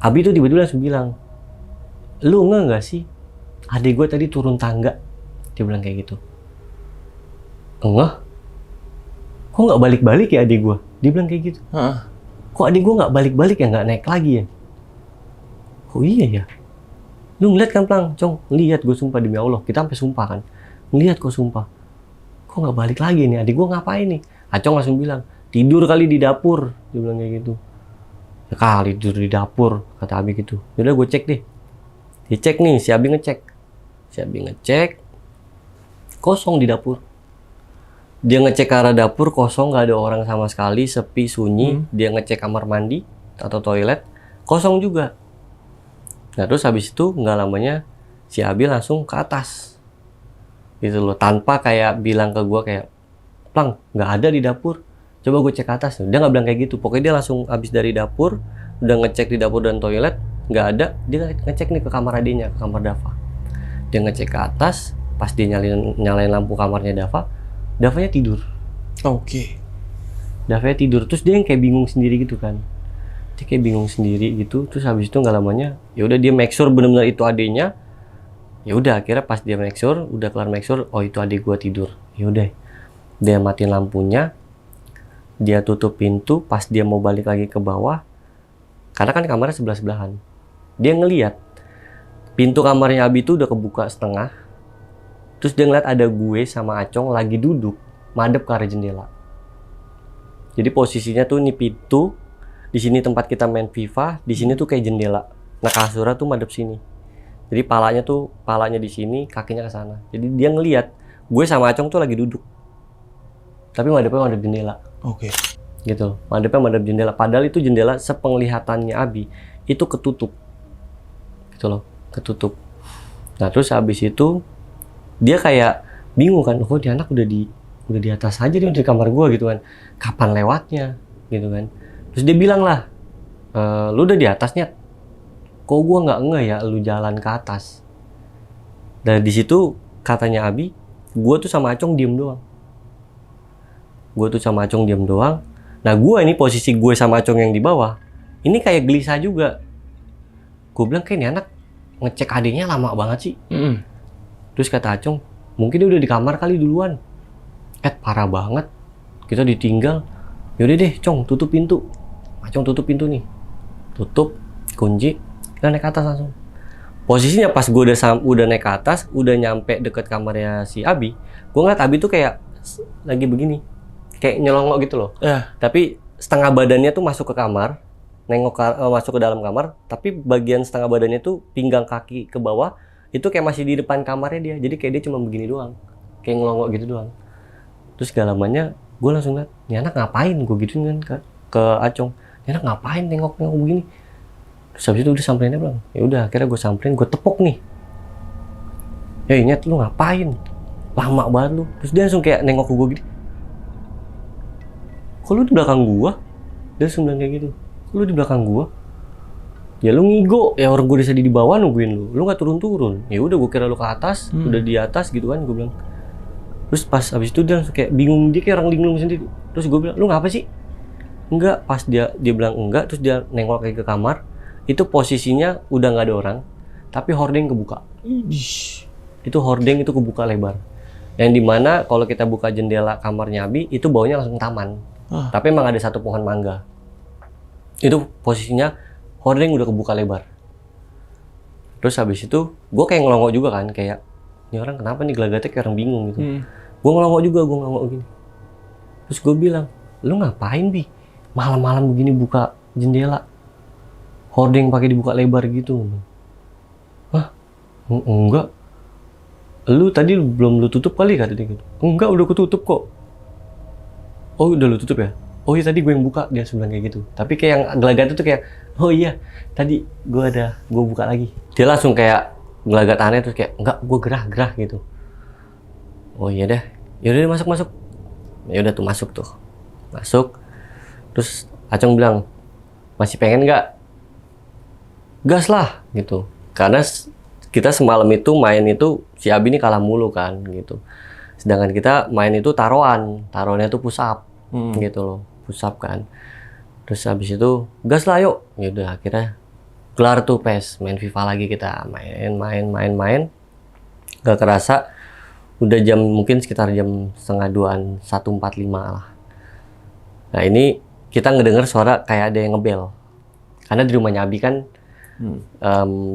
Abi tuh tiba-tiba langsung bilang, lu nggak sih, adik gue tadi turun tangga, dia bilang kayak gitu. Enggak, kok nggak balik-balik ya adik gue, dia bilang kayak gitu. Kok adik gue nggak balik-balik ya, nggak naik lagi ya? Oh iya ya. Lu ngeliat kan Plang, Cong, ngeliat gue sumpah demi Allah, kita sampai sumpah kan, ngeliat kok sumpah, kok nggak balik lagi nih, adik gue ngapain nih? Acong langsung bilang, tidur kali di dapur, dia bilang kayak gitu. Ya kali tidur di dapur, kata Abi gitu. Yaudah gue cek deh, dicek nih, si Abi ngecek, kosong di dapur. Dia ngecek ke arah dapur, kosong, nggak ada orang sama sekali, sepi, sunyi. Dia ngecek kamar mandi atau toilet, kosong juga. Nah terus habis itu nggak lamanya si Abi langsung ke atas gitu loh, tanpa kayak bilang ke gue kayak, Plang nggak ada di dapur, coba gue cek ke atas. Dia nggak bilang kayak gitu, pokoknya dia langsung habis dari dapur, udah ngecek di dapur dan toilet nggak ada, dia ngecek nih ke kamar adiknya, ke kamar Dava. Dia ngecek ke atas, pas dia nyalain lampu kamarnya Davanya tidur. Oke. Davanya tidur, terus dia yang kayak bingung sendiri gitu kan. Dia kayak bingung sendiri gitu, terus habis itu nggak lamanya ya udah dia make sure benar-benar itu adiknya. Ya udah akhirnya pas dia make sure, udah kelar make sure, oh itu adik gua tidur. Ya udah dia matiin lampunya, dia tutup pintu. Pas dia mau balik lagi ke bawah, karena kan kamarnya sebelah-sebelahan, dia ngelihat pintu kamarnya Abi itu udah kebuka setengah. Terus dia ngeliat ada gue sama Acong lagi duduk madep ke arah jendela. Jadi posisinya tuh nih pintu, di sini tempat kita main FIFA, di sini tuh kayak jendela. Nah kasurnya tuh madep sini. Jadi palanya di sini, kakinya ke sana. Jadi dia ngelihat gue sama Acong tuh lagi duduk. Tapi madepnya madep jendela. Oke. Gitu. Madepnya madep jendela. Padahal itu jendela sepenglihatannya Abi itu ketutup. Gitu loh, ketutup. Nah, terus habis itu dia kayak bingung kan, oh dia anak udah di atas aja, dia di kamar gua gitu kan. Kapan lewatnya? Gitu kan. Terus dia bilang lah, lu udah di atasnya, kok gua nggak ngeh ya lu jalan ke atas. Dan di situ katanya Abi, gua tuh sama Acong diem doang. Nah gua ini posisi gue sama Acong yang di bawah, ini kayak gelisah juga. Gue bilang kayak ini anak ngecek adiknya lama banget sih. Terus kata Acong, mungkin dia udah di kamar kali duluan. Parah banget, kita ditinggal. Yaudah deh Cong, tutup pintu. Acong tutup pintu nih, tutup, kunci, kita naik ke atas langsung. Posisinya pas gue udah naik ke atas, udah nyampe deket kamarnya si Abi, gue ngeliat Abi tuh kayak lagi begini, kayak nyelongok gitu loh. Tapi setengah badannya tuh masuk ke kamar, masuk ke dalam kamar, tapi bagian setengah badannya tuh pinggang kaki ke bawah, itu kayak masih di depan kamarnya dia. Jadi kayak dia cuma begini doang, kayak ngelongok gitu doang. Terus gak lamanya gue langsung liat, ini anak ngapain? Gue gituin kan ke Acong, ini anak ngapain nengok-nengok begini? Terus habis itu udah samperin dia bilang, ya udah akhirnya gue samperin, gue tepuk nih. Ya Nyet, lu ngapain? Lama banget lu. Terus dia langsung kayak nengok ke gue gitu. Kok lu di belakang gue? Dia langsung bilang kayak gitu. Kok lu di belakang gue? Ya lu ngigo, ya orang gue udah di bawah nungguin lu gak turun-turun. Ya udah gue kira lu ke atas, udah di atas gitu kan, gue bilang. Terus pas habis itu dia langsung kayak bingung, dia kayak orang linglung sendiri. Terus gue bilang, lu ngapa sih? Enggak, pas dia bilang enggak, terus dia nengok kayak ke kamar. Itu posisinya udah nggak ada orang, tapi hordeng kebuka. Itu hordeng itu kebuka lebar. Yang dimana kalau kita buka jendela kamarnya Abi, itu bawahnya langsung taman. Tapi emang ada satu pohon mangga. Itu posisinya hordeng udah kebuka lebar. Terus habis itu, gue kayak ngelongok juga kan, kayak ini orang kenapa nih gelagatnya kayak orang bingung gitu. Gue ngelongok gini. Terus gue bilang, lu ngapain Bi? Malam-malam begini buka jendela. Hordeng pakai dibuka lebar gitu. Hah? Enggak. Lu tadi belum lu tutup kali kata dia gitu. Enggak, udah kututup kok. Oh, udah lu tutup ya? Oh iya tadi gue yang buka, dia bilang kayak gitu. Tapi kayak yang gelagat itu kayak, oh iya tadi gue buka lagi. Dia langsung kayak gelagat aneh terus kayak, enggak, gue gerah gitu. oh iya dah, yaudah masuk. Ya udah tuh masuk. Terus Acong bilang, masih pengen nggak? Gas lah gitu. Karena kita semalam itu main itu si Abi ini kalah mulu kan gitu. Sedangkan kita main itu taruhannya tuh push up gitu loh, push up kan. Terus habis itu gas lah yuk. Ya udah akhirnya kelar tuh PES, main FIFA lagi kita main. Gak kerasa udah mungkin sekitar jam setengah 2-an, 1.45 lah. Nah ini kita ngedenger suara kayak ada yang ngebel. Karena di rumahnya Abi kan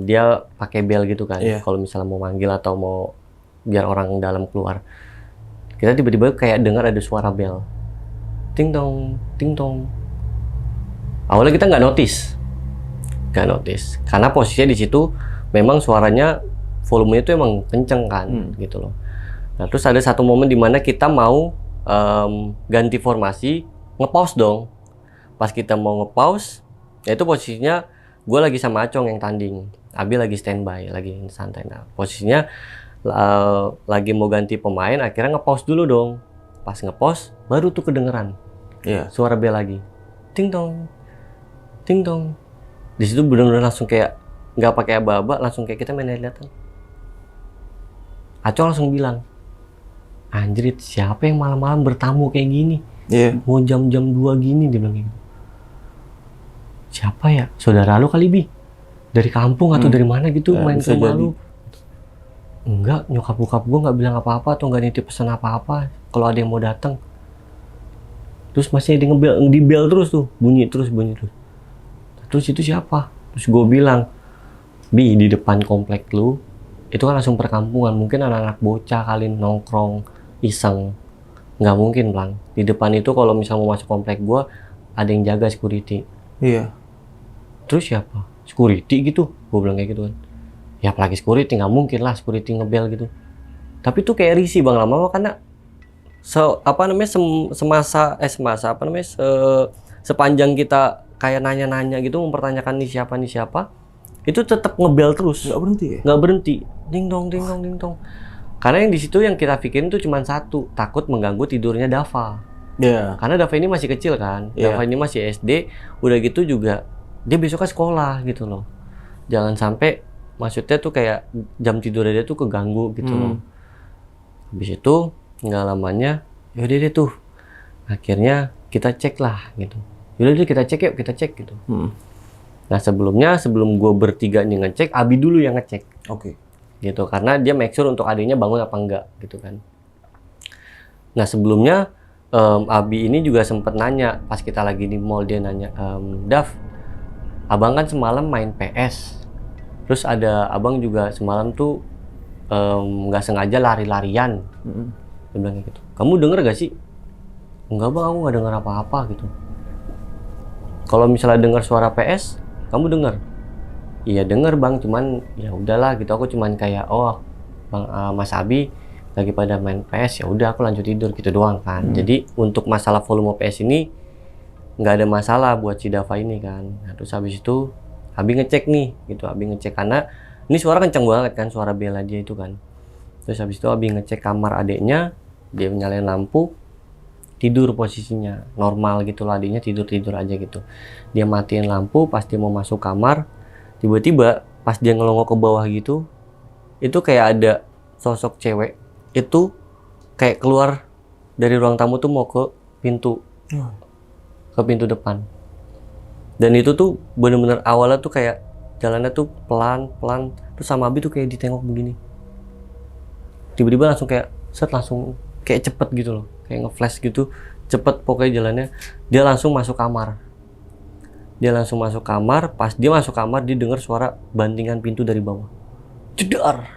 dia pakai bel gitu kan. Iya. Kalau misalnya mau manggil atau mau biar orang dalam keluar. Kita tiba-tiba kayak dengar ada suara bel. Ting tong, ting tong. Awalnya kita nggak notice. Karena posisinya di situ memang suaranya volumenya itu emang kenceng kan gitu loh. Nah terus ada satu momen dimana kita mau ganti formasi, nge-pause dong. Pas kita mau nge-pause, ya itu posisinya gue lagi sama Acong yang tanding, Abi lagi standby, lagi santai. Nah posisinya lagi mau ganti pemain, akhirnya nge-pause dulu dong. Pas nge-pause, baru tuh kedengeran suara bel lagi, ting tong. Di situ benar-benar langsung kayak nggak pakai aba-aba, langsung kayak kita main liatan. Acong langsung bilang, anjrit, siapa yang malam-malam bertamu kayak gini? Mau jam-jam 2 gini, dia bilang gitu. Siapa ya? Saudara lu kali, Bi? Dari kampung atau dari mana gitu main ke rumah lu? Enggak, nyokap bokap gue nggak bilang apa-apa atau nggak nitip pesan apa-apa kalau ada yang mau datang. Terus masih ada di bel terus tuh, bunyi terus. Terus itu siapa? Terus gue bilang, Bi, di depan komplek lu itu kan langsung perkampungan, mungkin anak-anak bocah kali nongkrong iseng. Nggak mungkin, Bang. Di depan itu kalau misalnya mau masuk komplek gue ada yang jaga security. Iya. Terus siapa? Security gitu? Gue bilang kayak gitu kan. Ya apalagi security, nggak mungkin lah security ngebel gitu. Tapi tuh kayak risih Bang lama-lama karena sepanjang kita kayak nanya-nanya gitu, mempertanyakan nih siapa, itu tetap ngebel terus. Nggak berhenti ya? Nggak berhenti. Ding dong. Karena yang di situ yang kita pikirin tuh cuma satu, takut mengganggu tidurnya Dava. Iya. Karena Dava ini masih kecil kan, Dava ini masih SD, udah gitu juga dia besoknya sekolah gitu loh. Jangan sampai, maksudnya tuh kayak jam tidur dia tuh keganggu gitu loh. Habis itu nggak lamanya, yaudah deh tuh, akhirnya kita cek lah gitu. Yaudah deh kita cek gitu. Nah sebelum gue bertiga nih ngecek, Abi dulu yang ngecek. Oke. Gitu, karena dia make sure untuk adiknya bangun apa enggak gitu kan. Nah sebelumnya Abi ini juga sempet nanya pas kita lagi di mall, dia nanya, Dav, abang kan semalam main PS, terus ada abang juga semalam tuh nggak sengaja lari-larian. Dia bilang gitu. Kamu denger gak sih? Enggak bang, aku nggak denger apa-apa gitu. Kalau misalnya dengar suara PS, kamu denger? Iya denger bang, cuman ya udahlah gitu, aku cuman kayak bang Mas Abi lagi pada main PS, ya udah aku lanjut tidur gitu doang kan. Jadi untuk masalah volume PS ini nggak ada masalah buat si Dava ini kan. Nah, terus habis itu Abi ngecek nih gitu, Abi ngecek karena ini suara kenceng banget kan, suara bela dia itu kan. Terus habis itu Abi ngecek kamar adeknya, dia nyalain lampu, tidur posisinya normal gitu lah, adiknya tidur aja gitu. Dia matiin lampu, pas dia mau masuk kamar, tiba-tiba pas dia ngelongok ke bawah gitu, itu kayak ada sosok cewek itu kayak keluar dari ruang tamu tuh mau ke pintu depan. Dan itu tuh bener-bener awalnya tuh kayak jalannya tuh pelan-pelan, terus sama Abi tuh kayak ditengok begini, tiba-tiba langsung kayak langsung kayak cepet gitu loh, kayak nge-flash gitu, cepet pokoknya jalannya. Dia langsung masuk kamar. Pas dia masuk kamar, dia dengar suara bantingan pintu dari bawah, jedar.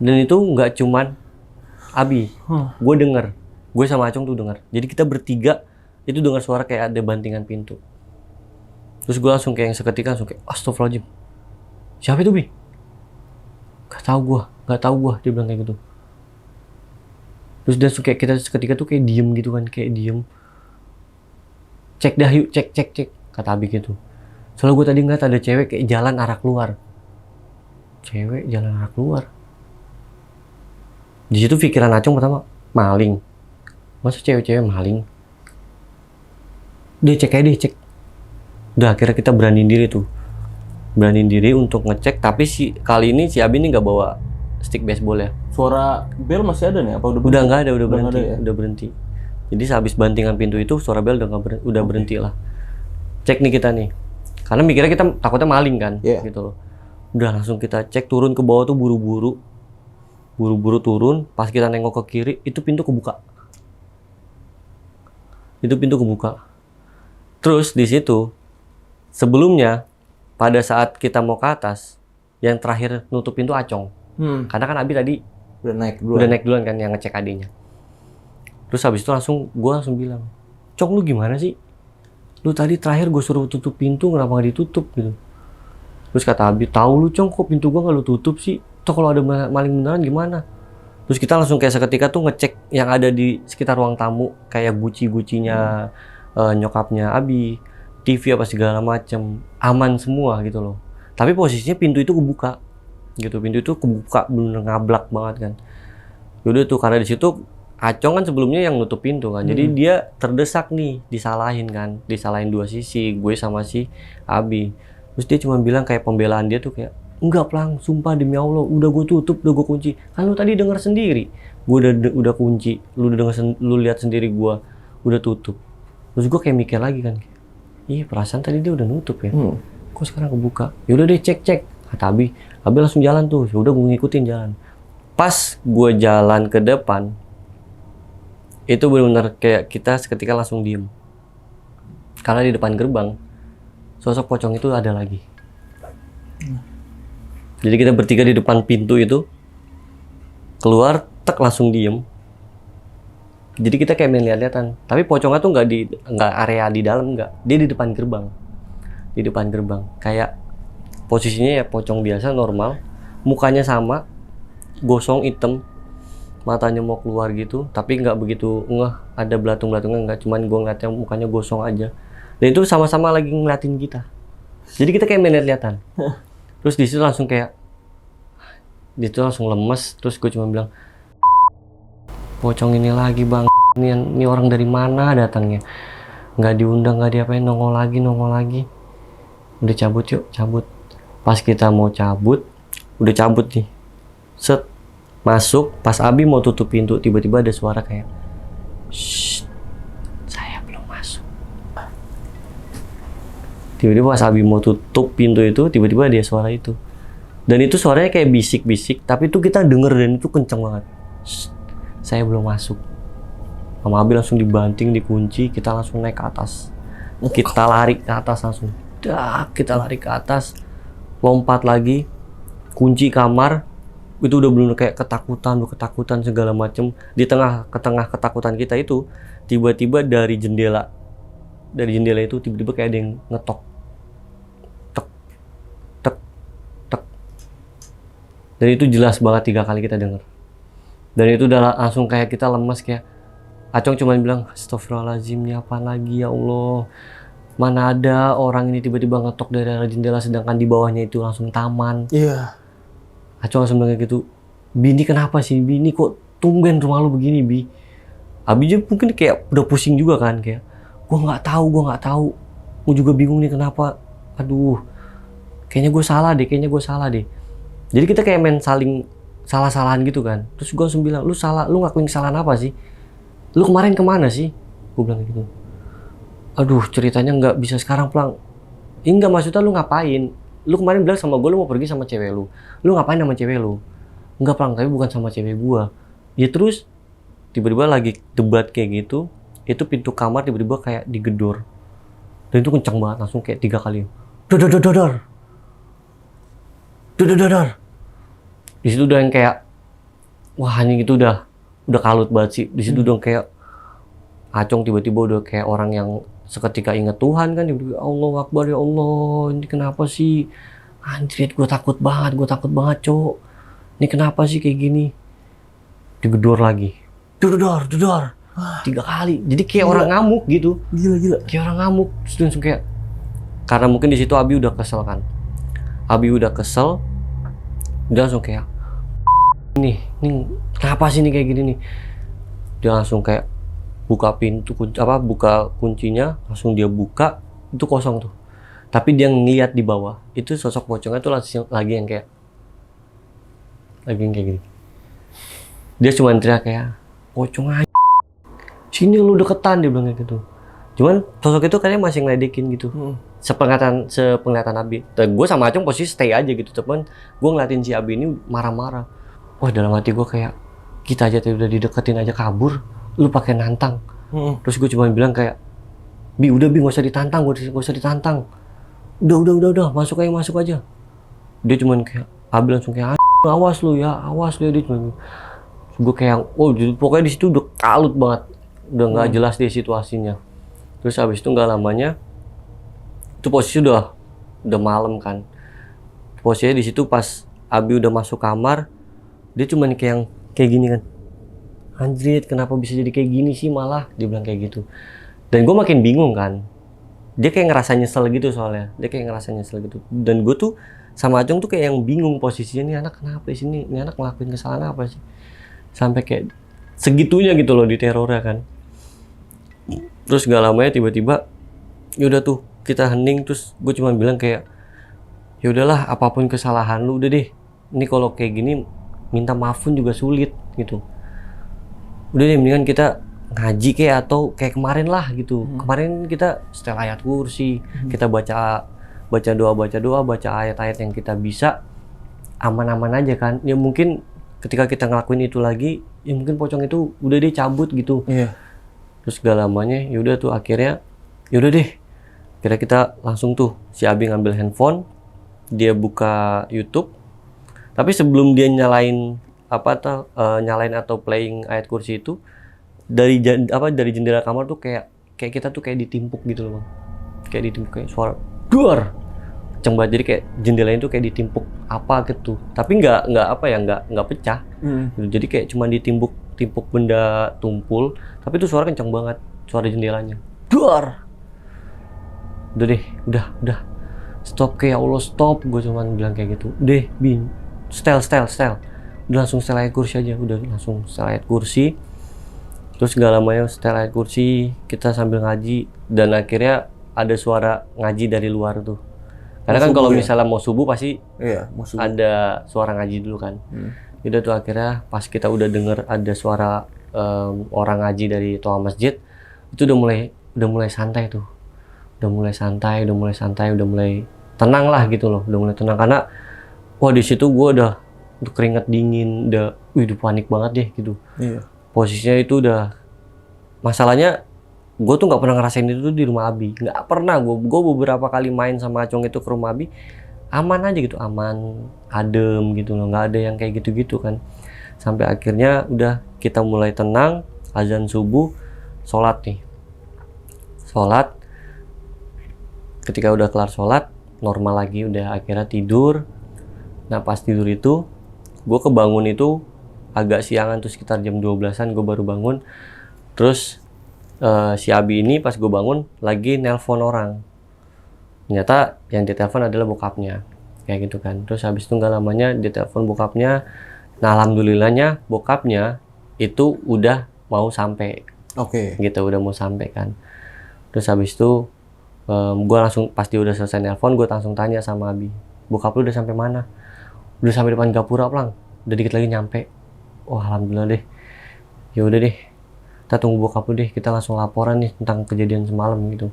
Dan itu nggak cuman Abi, gue denger, gue sama Acong tuh denger. Jadi kita bertiga itu dengar suara kayak ada bantingan pintu. Terus gue langsung kayak seketika langsung kayak astagfirullahaladzim, siapa itu Bi? Gak tau gue, dia bilang kayak gitu. Terus dia kayak kita seketika tuh kayak diem gitu kan, kayak diem. Cek dah yuk, cek, kata Abi gitu. Soalnya gue tadi ngeliat ada cewek kayak jalan arah keluar. Di situ pikiran Acung pertama, maling. Masa cewek-cewek maling? Dia cek aja deh, cek. Udah akhirnya kita beraniin diri tuh. Beraniin diri untuk ngecek, tapi kali ini si Abi ini nggak bawa stick baseball ya. Suara bel masih ada nih? Apa Udah nggak ada, udah berhenti. Ya? Udah berhenti. Jadi sehabis bantingan pintu itu, suara bel udah berhenti lah. Cek nih kita nih. Karena mikirnya kita takutnya maling kan, gitu loh. Udah langsung kita cek, turun ke bawah tuh buru-buru. Buru-buru turun, pas kita nengok ke kiri, itu pintu kebuka. Itu pintu kebuka. Terus di situ, sebelumnya, pada saat kita mau ke atas, yang terakhir nutup pintu Acong. Karena kan Abi tadi udah naik duluan kan yang ngecek adiknya. Terus habis itu gue langsung bilang, Cong lu gimana sih? Lu tadi terakhir gue suruh tutup pintu, kenapa nggak ditutup gitu? Terus kata Abi, tahu lu Cong kok pintu gue nggak lu tutup sih? Toh kalau ada maling beneran gimana? Terus kita langsung kayak seketika tuh ngecek yang ada di sekitar ruang tamu, kayak guci-gucinya nyokapnya Abi, TV apa segala macem, aman semua gitu loh. Tapi posisinya pintu itu kebuka, gitu. Pintu itu kebuka bener ngablak banget kan. Yaudah tuh karena di situ Acong kan sebelumnya yang nutup pintu kan, jadi dia terdesak nih, disalahin kan, disalahin dua sisi, gue sama si Abi. Terus dia cuma bilang kayak pembelaan dia tuh kayak, enggak Plang, sumpah demi Allah, udah gue tutup, udah gue kunci. Kan lu tadi denger sendiri, gue udah kunci, lu lihat sendiri gue udah tutup. Terus gue kayak mikir lagi kan, iya perasaan tadi dia udah nutup ya, kok sekarang kebuka? Yaudah deh cek, kata Abi langsung jalan tuh, yaudah gue ngikutin jalan. Pas gue jalan ke depan, itu benar-benar kayak kita seketika langsung diem. Karena di depan gerbang, sosok pocong itu ada lagi. Jadi kita bertiga di depan pintu itu, keluar, langsung diem. Jadi kita kayak main lihat-lihatan. Tapi pocongnya tuh nggak area di dalam, nggak. Dia di depan gerbang. Di depan gerbang. Kayak posisinya ya pocong biasa, normal. Mukanya sama, gosong, hitam. Matanya mau keluar gitu, tapi nggak begitu ngeh, ada belatung-belatungnya nggak, cuman gue ngeliatnya mukanya gosong aja. Dan itu sama-sama lagi ngeliatin kita. Jadi kita kayak main lihat-lihatan. Terus di situ langsung kayak, di situ langsung lemes. Terus gue cuma bilang, pocong ini lagi bang, ini orang dari mana datangnya? Nggak diundang, nggak diapain, nongol lagi. Udah cabut yuk, cabut. Pas kita mau cabut, udah cabut nih. Set. Masuk, pas Abi mau tutup pintu, tiba-tiba ada suara kayak, shh, saya belum masuk. Tiba-tiba pas Abi mau tutup pintu itu, tiba-tiba ada suara itu. Dan itu suaranya kayak bisik-bisik, tapi itu kita denger dan itu kenceng banget. Shh, saya belum masuk. Sama Abi langsung dibanting, dikunci, kita langsung naik ke atas. Kita lari ke atas langsung. Kita lari ke atas, lompat lagi, kunci kamar. Itu udah bener kayak ketakutan segala macem. Di tengah ketakutan kita itu, tiba-tiba dari jendela itu tiba-tiba kayak ada yang ngetok, tek. Dan itu jelas banget 3 kali kita denger. Dan itu udah langsung kayak kita lemes, kayak Acong cuma bilang, astagfirullahaladzim, ini apa lagi ya Allah, mana ada orang ini tiba-tiba ngetok dari arah jendela sedangkan di bawahnya itu langsung taman. Iya. Acong langsung bilang kayak gitu, Bini kenapa sih, Bini kok tumben rumah lu begini, Bi? Abi juga mungkin kayak udah pusing juga kan, kayak gue nggak tahu, gue juga bingung nih kenapa, aduh, kayaknya gue salah deh. Jadi kita kayak main salah-salahan gitu kan. Terus gue langsung bilang, lu ngakuin kesalahan apa sih? Lu kemarin kemana sih? Gue bilang gitu. Aduh, ceritanya nggak bisa sekarang, Plang. Enggak, maksudnya lu ngapain? Lu kemarin bilang sama gue lu mau pergi sama cewek lu. Lu ngapain sama cewek lu? Enggak Plang, tapi bukan sama cewek gue. Ya terus tiba-tiba lagi debat kayak gitu, itu pintu kamar tiba-tiba kayak digedor. Dan itu kencang banget, langsung kayak 3 kali. Dodor. Di situ udah yang kayak, wah anjing itu udah kalut banget sih. Di situ udah kayak Acong tiba-tiba udah kayak orang yang seketika ingat Tuhan kan, tiba-tiba Allahu Akbar, ya Allah, ini kenapa sih? Anjir, gue takut banget, Cok. Ini kenapa sih kayak gini? Digedor lagi. Dodor. 3 kali. Jadi kayak orang ngamuk gitu. Gila. Kayak orang ngamuk. Terus langsung kayak, karena mungkin di situ Abi udah kesel kan. Dia langsung kayak, nih kenapa sih nih kayak gini nih. Dia langsung kayak buka pintu buka kuncinya, langsung dia buka, itu kosong tuh. Tapi dia ngeliat di bawah, itu sosok pocongnya tuh lagi yang kayak gini. Dia cuma teriak kayak, pocong aja, sini lu deketan, dia bilang kayak gitu. Cuman sosok itu kayaknya masih ngeledekin gitu. Sepenglihatan Abi. Gue sama Acung posisi stay aja gitu, cuman gue ngeliatin si Abi ini marah-marah. Wah, dalam hati gue kayak, kita aja udah dideketin aja kabur, lu pakai nantang. Terus gue cuma bilang kayak, udah Bi, gak usah ditantang. Udah, masuk aja. Dia cuman kayak, Abi langsung kayak, awas lu ya, dia cuman. Gue kayak, pokoknya di situ udah kalut banget, udah nggak jelas deh situasinya. Terus habis itu nggak lamanya, itu posisi udah malam kan. Posisinya di situ pas Abi udah masuk kamar, dia cuman kayak gini kan. Anjrit, kenapa bisa jadi kayak gini sih malah, dia bilang kayak gitu. Dan gue makin bingung kan. Dia kayak ngerasa nyesel gitu soalnya. Dan gue tuh sama Acung tuh kayak yang bingung posisinya, nih anak kenapa di sini? Nih anak ngelakuin kesalahan apa sih? Sampai kayak segitunya gitu loh diterornya kan. Terus gak lamanya tiba-tiba yaudah tuh kita hening, terus gue cuma bilang kayak, ya udahlah, apapun kesalahan lu udah deh. Ini kalau kayak gini minta maaf pun juga sulit gitu. Udah deh, mendingan kita ngaji kayak atau kayak kemarin lah gitu. Kemarin kita setel ayat kursi, kita baca doa, baca ayat-ayat yang kita bisa, aman-aman aja kan. Ya mungkin ketika kita ngelakuin itu lagi, ya mungkin pocong itu udah deh cabut gitu. Iya. Terus gak lamanya yaudah tuh akhirnya, yaudah deh, kira kita langsung tuh si Abi ngambil handphone, dia buka YouTube. Tapi sebelum dia nyalain atau playing ayat kursi itu, dari jendela kamar tuh kayak kita tuh kayak ditimpuk gitu loh Bang. Kayak ditimpuk, kayak suara duar kenceng banget. Jadi kayak jendelanya tuh kayak ditimpuk apa gitu. Tapi nggak pecah. Gitu. Jadi kayak cuma ditimpuk benda tumpul, tapi itu suara kenceng banget, suara jendelanya. Duar. Udah deh, udah. Stop, kayak Allah stop, gue cuma bilang kayak gitu. Deh, Bin, setel. Udah langsung setel ayat kursi aja, Terus gak lamanya setel ayat kursi, kita sambil ngaji, dan akhirnya ada suara ngaji dari luar tuh. Karena kan kalau misalnya mau subuh pasti ada suara ngaji dulu kan. Udah tuh akhirnya pas kita udah denger ada suara orang ngaji dari toa masjid, itu udah mulai santai tuh. Udah mulai tenang lah gitu loh, udah mulai tenang karena di situ gue udah keringat dingin, udah panik banget deh gitu. Iya. Posisinya itu udah, masalahnya gue tuh nggak pernah ngerasain itu tuh di rumah Abi, nggak pernah. Gue beberapa kali main sama Acong itu ke rumah Abi, aman aja gitu, aman, adem gitu loh, nggak ada yang kayak gitu kan. Sampai akhirnya udah kita mulai tenang, azan subuh, sholat. Ketika udah kelar sholat, normal lagi, udah akhirnya tidur. Nah pas tidur itu, gue kebangun itu agak siangan tuh, sekitar jam 12-an gue baru bangun. Terus si Abi ini pas gue bangun lagi nelpon orang. Ternyata yang ditelepon adalah bokapnya, kayak gitu kan. Terus habis itu nggak lamanya ditelepon bokapnya. Nah alhamdulillahnya bokapnya itu udah mau sampai. Oke. Gitu, udah mau sampai kan. Terus habis itu gue langsung, pas dia udah selesai nelpon, gue langsung tanya sama Abi, bokap lu udah sampai mana? Udah sampai depan gapura Plang, udah dikit lagi nyampe. Alhamdulillah deh. Ya udah deh, kita tunggu bokap lu deh, kita langsung laporan nih tentang kejadian semalam gitu.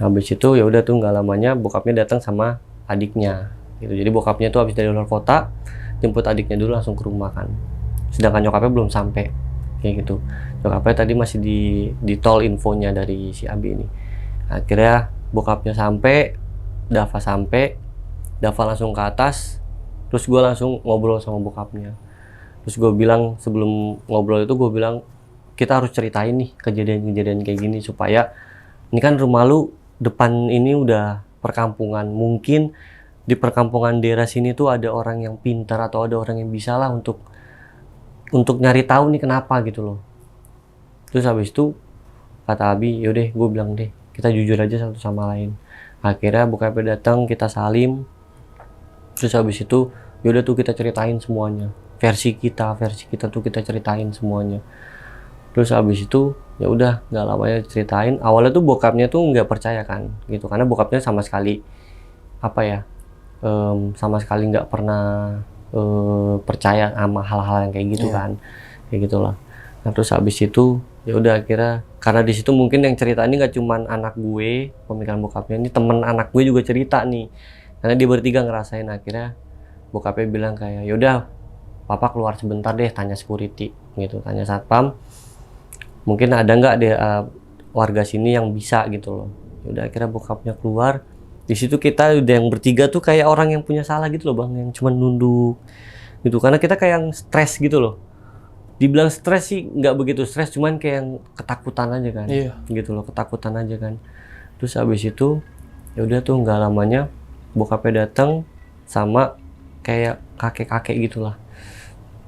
Habis itu ya udah tuh nggak lamanya bokapnya datang sama adiknya gitu. Jadi bokapnya tuh habis dari luar kota jemput adiknya dulu langsung ke rumah kan. Sedangkan nyokapnya belum sampai kayak gitu. Nyokapnya tadi masih di tol infonya dari si Abi ini. Akhirnya bokapnya sampai, Dava langsung ke atas. Terus gue langsung ngobrol sama bokapnya. Terus gue bilang, sebelum ngobrol itu gue bilang, kita harus ceritain nih kejadian-kejadian kayak gini supaya, ini kan rumah lu depan ini udah perkampungan. Mungkin di perkampungan daerah sini tuh ada orang yang pintar atau ada orang yang bisa lah untuk nyari tahu nih kenapa gitu loh. Terus habis itu kata Abi, yaudah gue bilang deh, kita jujur aja satu sama lain. Akhirnya bokapnya datang, kita salim. Terus habis itu yaudah tuh kita ceritain semuanya. versi kita tuh kita ceritain semuanya. Terus abis itu ya udah nggak lamanya ceritain. Awalnya tuh bokapnya tuh nggak percaya kan gitu, karena bokapnya sama sekali apa ya, sama sekali nggak pernah percaya sama hal-hal yang kayak gitu kan, kayak gitulah. Nah terus habis itu ya udah akhirnya, karena di situ mungkin yang cerita ini nggak cuman anak gue, pemikiran bokapnya, ini temen anak gue juga cerita nih, karena dia bertiga ngerasain. Akhirnya bokapnya bilang kayak yaudah papa keluar sebentar deh, tanya security gitu, tanya satpam mungkin ada nggak deh warga sini yang bisa gitu loh. Yaudah akhirnya bokapnya keluar. Di situ kita udah yang bertiga tuh kayak orang yang punya salah gitu loh bang, yang cuma nunduk gitu, karena kita kayak yang stres gitu loh. Dibilang stres sih nggak begitu stres, cuman kayak yang ketakutan aja kan, gitu loh, ketakutan aja kan. Terus habis itu ya udah tuh nggak lamanya bokapnya datang sama kayak kakek-kakek gitulah,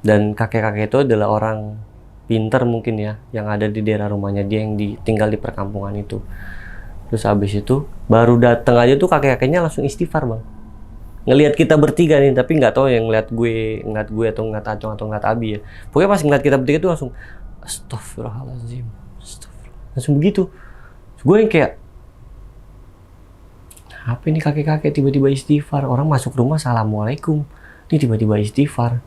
dan kakek-kakek itu adalah orang pinter mungkin ya, yang ada di daerah rumahnya dia yang tinggal di perkampungan itu. Terus habis itu baru datang aja tuh kakek-kakeknya langsung istighfar bang, ngelihat kita bertiga nih, tapi nggak tahu yang ngeliat gue atau ngeliat Acong atau ngeliat Abi ya. Pokoknya pas ngeliat kita bertiga tuh langsung astagfirullahaladzim, langsung begitu. Terus gue yang kayak apa ini kakek-kakek tiba-tiba istighfar, orang masuk rumah assalamualaikum, ini tiba-tiba istighfar.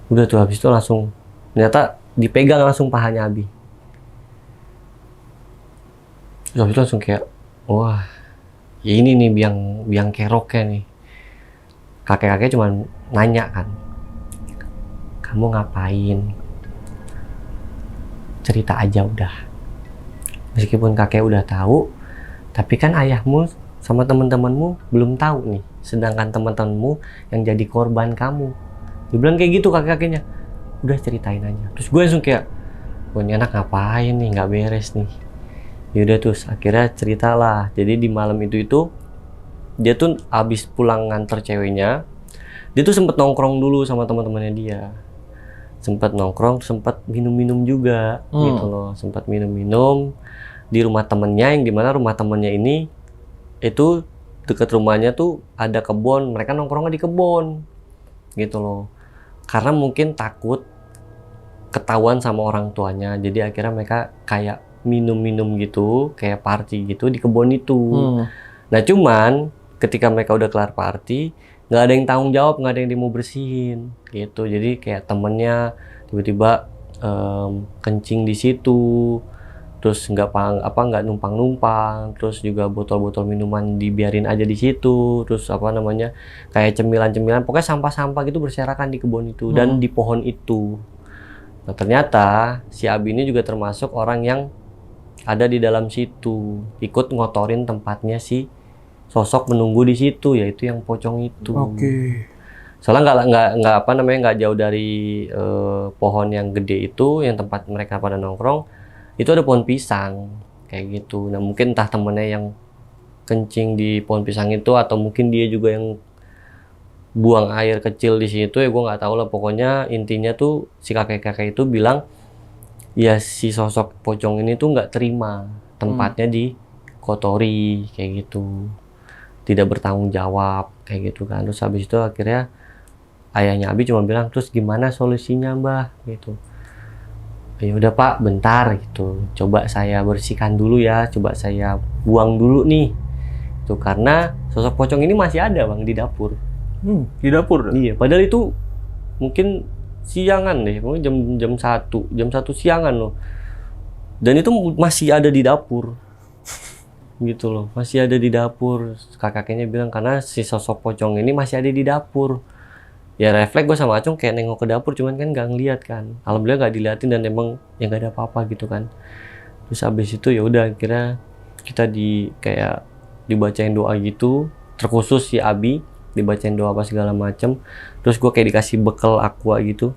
Udah tuh habis itu langsung ternyata dipegang langsung pahanya Abi. Terus habis itu langsung kayak wah ya ini nih biang keroknya nih. Kakek-kakek cuma nanya kan, kamu ngapain, cerita aja udah. Meskipun kakek udah tahu, tapi kan ayahmu sama teman-temanmu belum tahu nih, sedangkan teman-temanmu yang jadi korban kamu. Dia bilang kayak gitu kakek-kakeknya, udah ceritain aja. Terus gue langsung kayak, wah ini anak ngapain nih, nggak beres nih. Yaudah terus akhirnya ceritalah. Jadi di malam itu dia tuh abis pulang nganter ceweknya, dia tuh sempet nongkrong dulu sama teman-temannya dia, sempet nongkrong, sempet minum-minum juga gitu loh, sempet minum-minum di rumah temennya, yang dimana rumah temennya ini itu deket rumahnya tuh ada kebun, mereka nongkrongnya di kebun gitu loh, karena mungkin takut ketahuan sama orang tuanya, jadi akhirnya mereka kayak minum-minum gitu, kayak party gitu di kebun itu. Nah cuman ketika mereka udah kelar party, nggak ada yang tanggung jawab, nggak ada yang mau bersihin gitu. Jadi kayak temennya tiba-tiba kencing di situ, terus nggak numpang-numpang, terus juga botol-botol minuman dibiarin aja di situ, terus kayak cemilan-cemilan, pokoknya sampah-sampah gitu berserakan di kebun itu dan di pohon itu. Nah ternyata si Abi ini juga termasuk orang yang ada di dalam situ, ikut ngotorin tempatnya si sosok menunggu di situ, yaitu yang pocong itu. Soalnya nggak jauh dari pohon yang gede itu, yang tempat mereka pada nongkrong itu ada pohon pisang kayak gitu. Nah mungkin entah temennya yang kencing di pohon pisang itu, atau mungkin dia juga yang buang air kecil di situ ya, gue nggak tahu lah. Pokoknya intinya tuh si kakek-kakek itu bilang ya si sosok pocong ini tuh nggak terima tempatnya dikotori kayak gitu, tidak bertanggung jawab kayak gitu kan. Terus habis itu akhirnya ayahnya Abi cuma bilang, terus gimana solusinya mbah gitu. Ya udah pak, bentar gitu, coba saya bersihkan dulu ya, coba saya buang dulu nih itu, karena sosok pocong ini masih ada bang di dapur. Di dapur? Iya, padahal itu mungkin siangan deh, mungkin jam 1 siangan loh, dan itu masih ada di dapur gitu loh, masih ada di dapur. Kakaknya bilang karena si sosok pocong ini masih ada di dapur. Ya refleks gue sama Acung kayak nengok ke dapur, cuman kan nggak ngeliat kan, alhamdulillah nggak diliatin dan emang ya nggak ada apa-apa gitu kan. Terus habis itu ya udah akhirnya kita kayak dibacain doa gitu, terkhusus si Abi dibacain doa apa segala macem. Terus gue kayak dikasih bekal aqua gitu,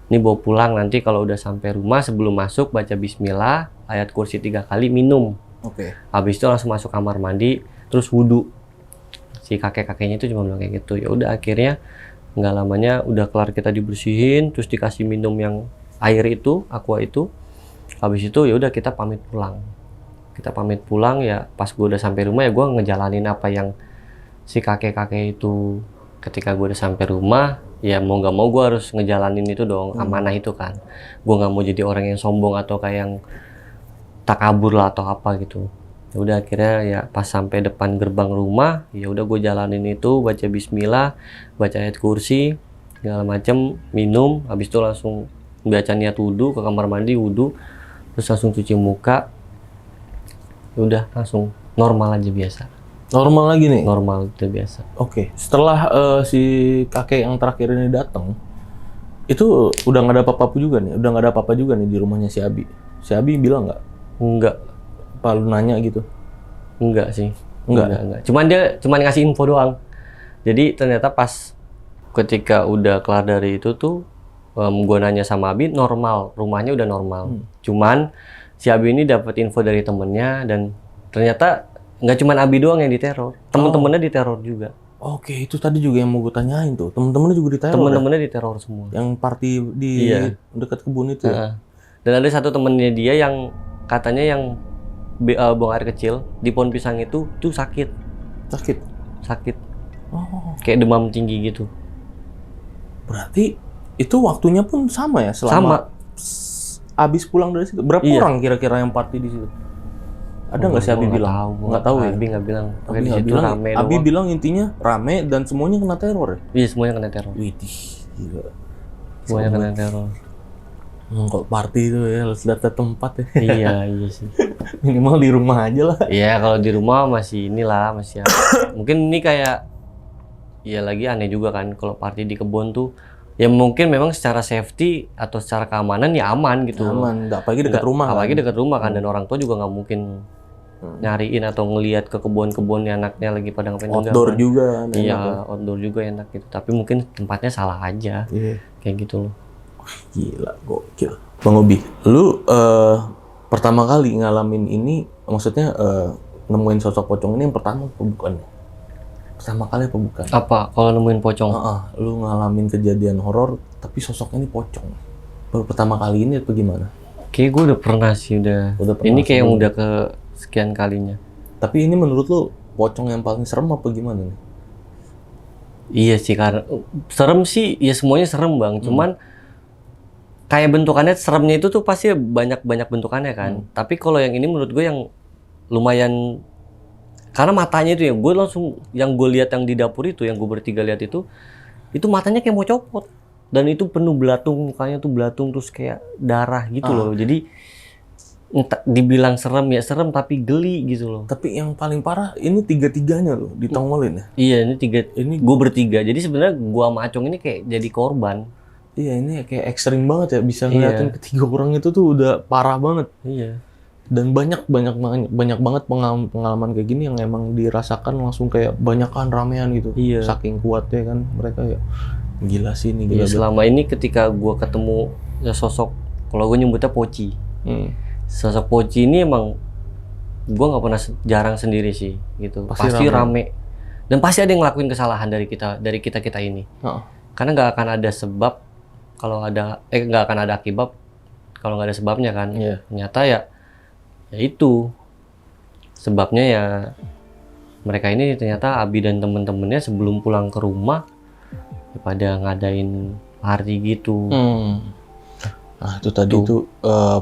ini bawa pulang, nanti kalau udah sampai rumah sebelum masuk baca bismillah, ayat kursi 3 kali, minum. Habis itu langsung masuk kamar mandi, terus wudhu. Si kakek-kakeknya itu cuma bilang kayak gitu. Ya udah akhirnya nggak lamanya udah kelar, kita dibersihin, terus dikasih minum yang air itu, aqua itu. Habis itu ya udah kita pamit pulang. Ya pas gue udah sampai rumah ya gue ngejalanin apa yang si kakek-kakek itu ketika gue udah sampai rumah, ya mau nggak mau gue harus ngejalanin itu dong, amanah itu kan. Gue nggak mau jadi orang yang sombong atau kayak yang takabur lah atau apa gitu. Ya udah akhirnya ya pas sampai depan gerbang rumah, ya udah gue jalanin itu, baca bismillah, baca ayat kursi, segala macem, minum, habis itu langsung baca niat wudhu, ke kamar mandi wudhu, terus langsung cuci muka, ya udah langsung normal aja biasa. Normal lagi nih? Normal itu biasa. Oke. Setelah si kakek yang terakhir ini datang, itu udah nggak ada apa-apa juga nih? Udah nggak ada apa-apa juga nih di rumahnya si Abi? Si Abi bilang nggak? Enggak. Apa lu nanya gitu? Enggak sih. Enggak. Cuman dia ngasih info doang. Jadi ternyata pas ketika udah kelar dari itu tuh, gue nanya sama Abi, normal, rumahnya udah normal. Cuman si Abi ini dapat info dari temennya dan ternyata nggak cuman Abi doang yang diteror, temen-temennya diteror juga. Oke, itu tadi juga yang mau gue tanyain tuh. Temen-temennya juga diteror. Temen-temennya diteror semua. Yang party di dekat kebun itu. Ya? Dan ada satu temennya dia yang katanya yang buang air kecil di pohon pisang itu tuh sakit. Sakit. Oh. Kayak demam tinggi gitu. Berarti itu waktunya pun sama ya selama abis pulang dari situ. Berapa orang kira-kira yang party di situ? Ada nggak sih Abi bilang? Nggak tahu ya. Abi nggak bilang. Abi nggak bilang. Rame Abi bilang intinya rame dan semuanya kena teror ya? Iya, semuanya kena teror. Widih, gila. Semuanya kena teror. Kalau party itu ya harus data tempat ya. Iya sih. Minimal di rumah aja lah. Iya, kalau di rumah masih masih mungkin ini kayak ya lagi aneh juga kan kalau party di kebun tuh. Ya mungkin memang secara safety atau secara keamanan ya aman gitu. Aman, apalagi dekat rumah. Apalagi dekat rumah kan, dan orang tua juga nggak mungkin nyariin atau ngelihat ke kebun-kebun anaknya lagi pada ngapain. Outdoor kan. juga. Iya, outdoor juga enak gitu. Tapi mungkin tempatnya salah aja. Kayak gitu loh. Gila, gokil. Bang Obi, lu pertama kali ngalamin ini, maksudnya nemuin sosok pocong ini yang pertama apa bukan? Pertama kali apa bukan? Apa kalau nemuin pocong? Lu ngalamin kejadian horor tapi sosoknya ini pocong. Baru pertama kali ini atau gimana? Kayak gue udah pernah sih ini kayak yang udah ke sekian kalinya. Tapi ini menurut lu pocong yang paling serem apa gimana nih? Iya sih, karena serem sih, ya semuanya serem bang. Cuman kayak bentukannya seremnya itu tuh pasti banyak bentukannya kan. Tapi kalau yang ini menurut gue yang lumayan, karena matanya itu ya gue langsung yang gue lihat yang di dapur itu, yang gue bertiga lihat itu matanya kayak mau copot dan itu penuh belatung, mukanya tuh belatung terus kayak darah gitu loh. Jadi entah dibilang serem ya serem tapi geli gitu loh. Tapi yang paling parah ini tiga-tiganya loh ditongolin ya. Iya, ini gue bertiga. Jadi sebenarnya gue sama Acong ini kayak jadi korban. Iya, ini kayak ekstrim banget ya, bisa ngeliatin ketiga orang itu tuh udah parah banget. Iya. Dan banyak banget pengalaman kayak gini yang emang dirasakan langsung kayak banyakan ramean gitu. Iya. Saking kuatnya kan mereka ya. Gila sih ini. Iya, selama ini ketika gue ketemu sosok, kalau gue nyebutnya Poci. Sosok Poci ini emang gue nggak pernah jarang sendiri sih gitu. Pasti rame. Dan pasti ada yang ngelakuin kesalahan dari kita ini. Karena nggak akan ada sebab kalau ada nggak akan ada akibat kalau nggak ada sebabnya kan. Ternyata ya itu sebabnya ya mereka ini ternyata Abi dan temen-temennya sebelum pulang ke rumah ya pada ngadain party gitu. Nah itu tadi tuh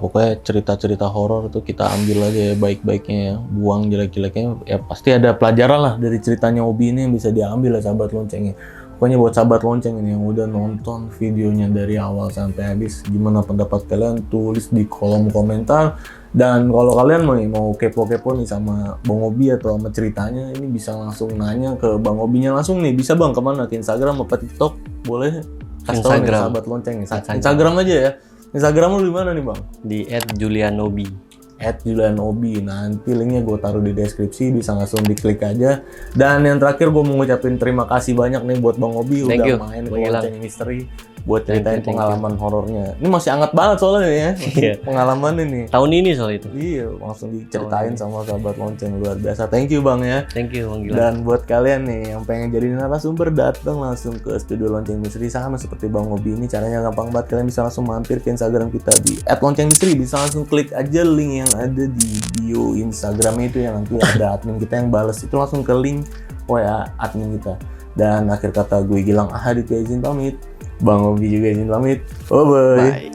pokoknya cerita-cerita horor tuh kita ambil aja ya baik-baiknya ya, buang jelek-jeleknya ya, pasti ada pelajaran lah dari ceritanya Obi ini yang bisa diambil ya sahabat loncengnya. Pokoknya buat sahabat lonceng ini yang udah nonton videonya dari awal sampai habis, gimana pendapat kalian tulis di kolom komentar. Dan kalau kalian mau kepo-kepo nih sama Bang Obi atau sama ceritanya, ini bisa langsung nanya ke Bang Obinya langsung nih. Bisa Bang kemana? Ke Instagram apa TikTok? Boleh? Kasih tau nih sahabat lonceng nih. Instagram aja ya. Instagram lu di mana nih Bang? Di @julianobi. @julianobi. Nanti linknya gue taruh di deskripsi, bisa langsung diklik aja. Dan yang terakhir gue mau ngucapin terima kasih banyak nih buat Bang Obi udah main ke Lonceng Misteri buat ceritain pengalaman horornya. Ini masih hangat banget soalnya ya, pengalaman ini. Tahun ini soal itu. Iya, langsung diceritain sama sahabat lonceng, luar biasa. Thank you Bang ya. Thank you Bang Gilang. Dan buat kalian nih yang pengen jadi narasumber, datang langsung ke studio Lonceng Misteri sama seperti Bang Obi ini. Caranya gampang banget, kalian bisa langsung mampir ke Instagram kita di @loncengmisteri. Bisa langsung klik aja link yang ada di bio Instagram itu yang nanti ada admin kita yang bales. Itu langsung ke link WA admin kita. Dan akhir kata gue Gilang Ahaditya izin pamit. Bang Obi juga izin pamit. Bye-bye. Bye.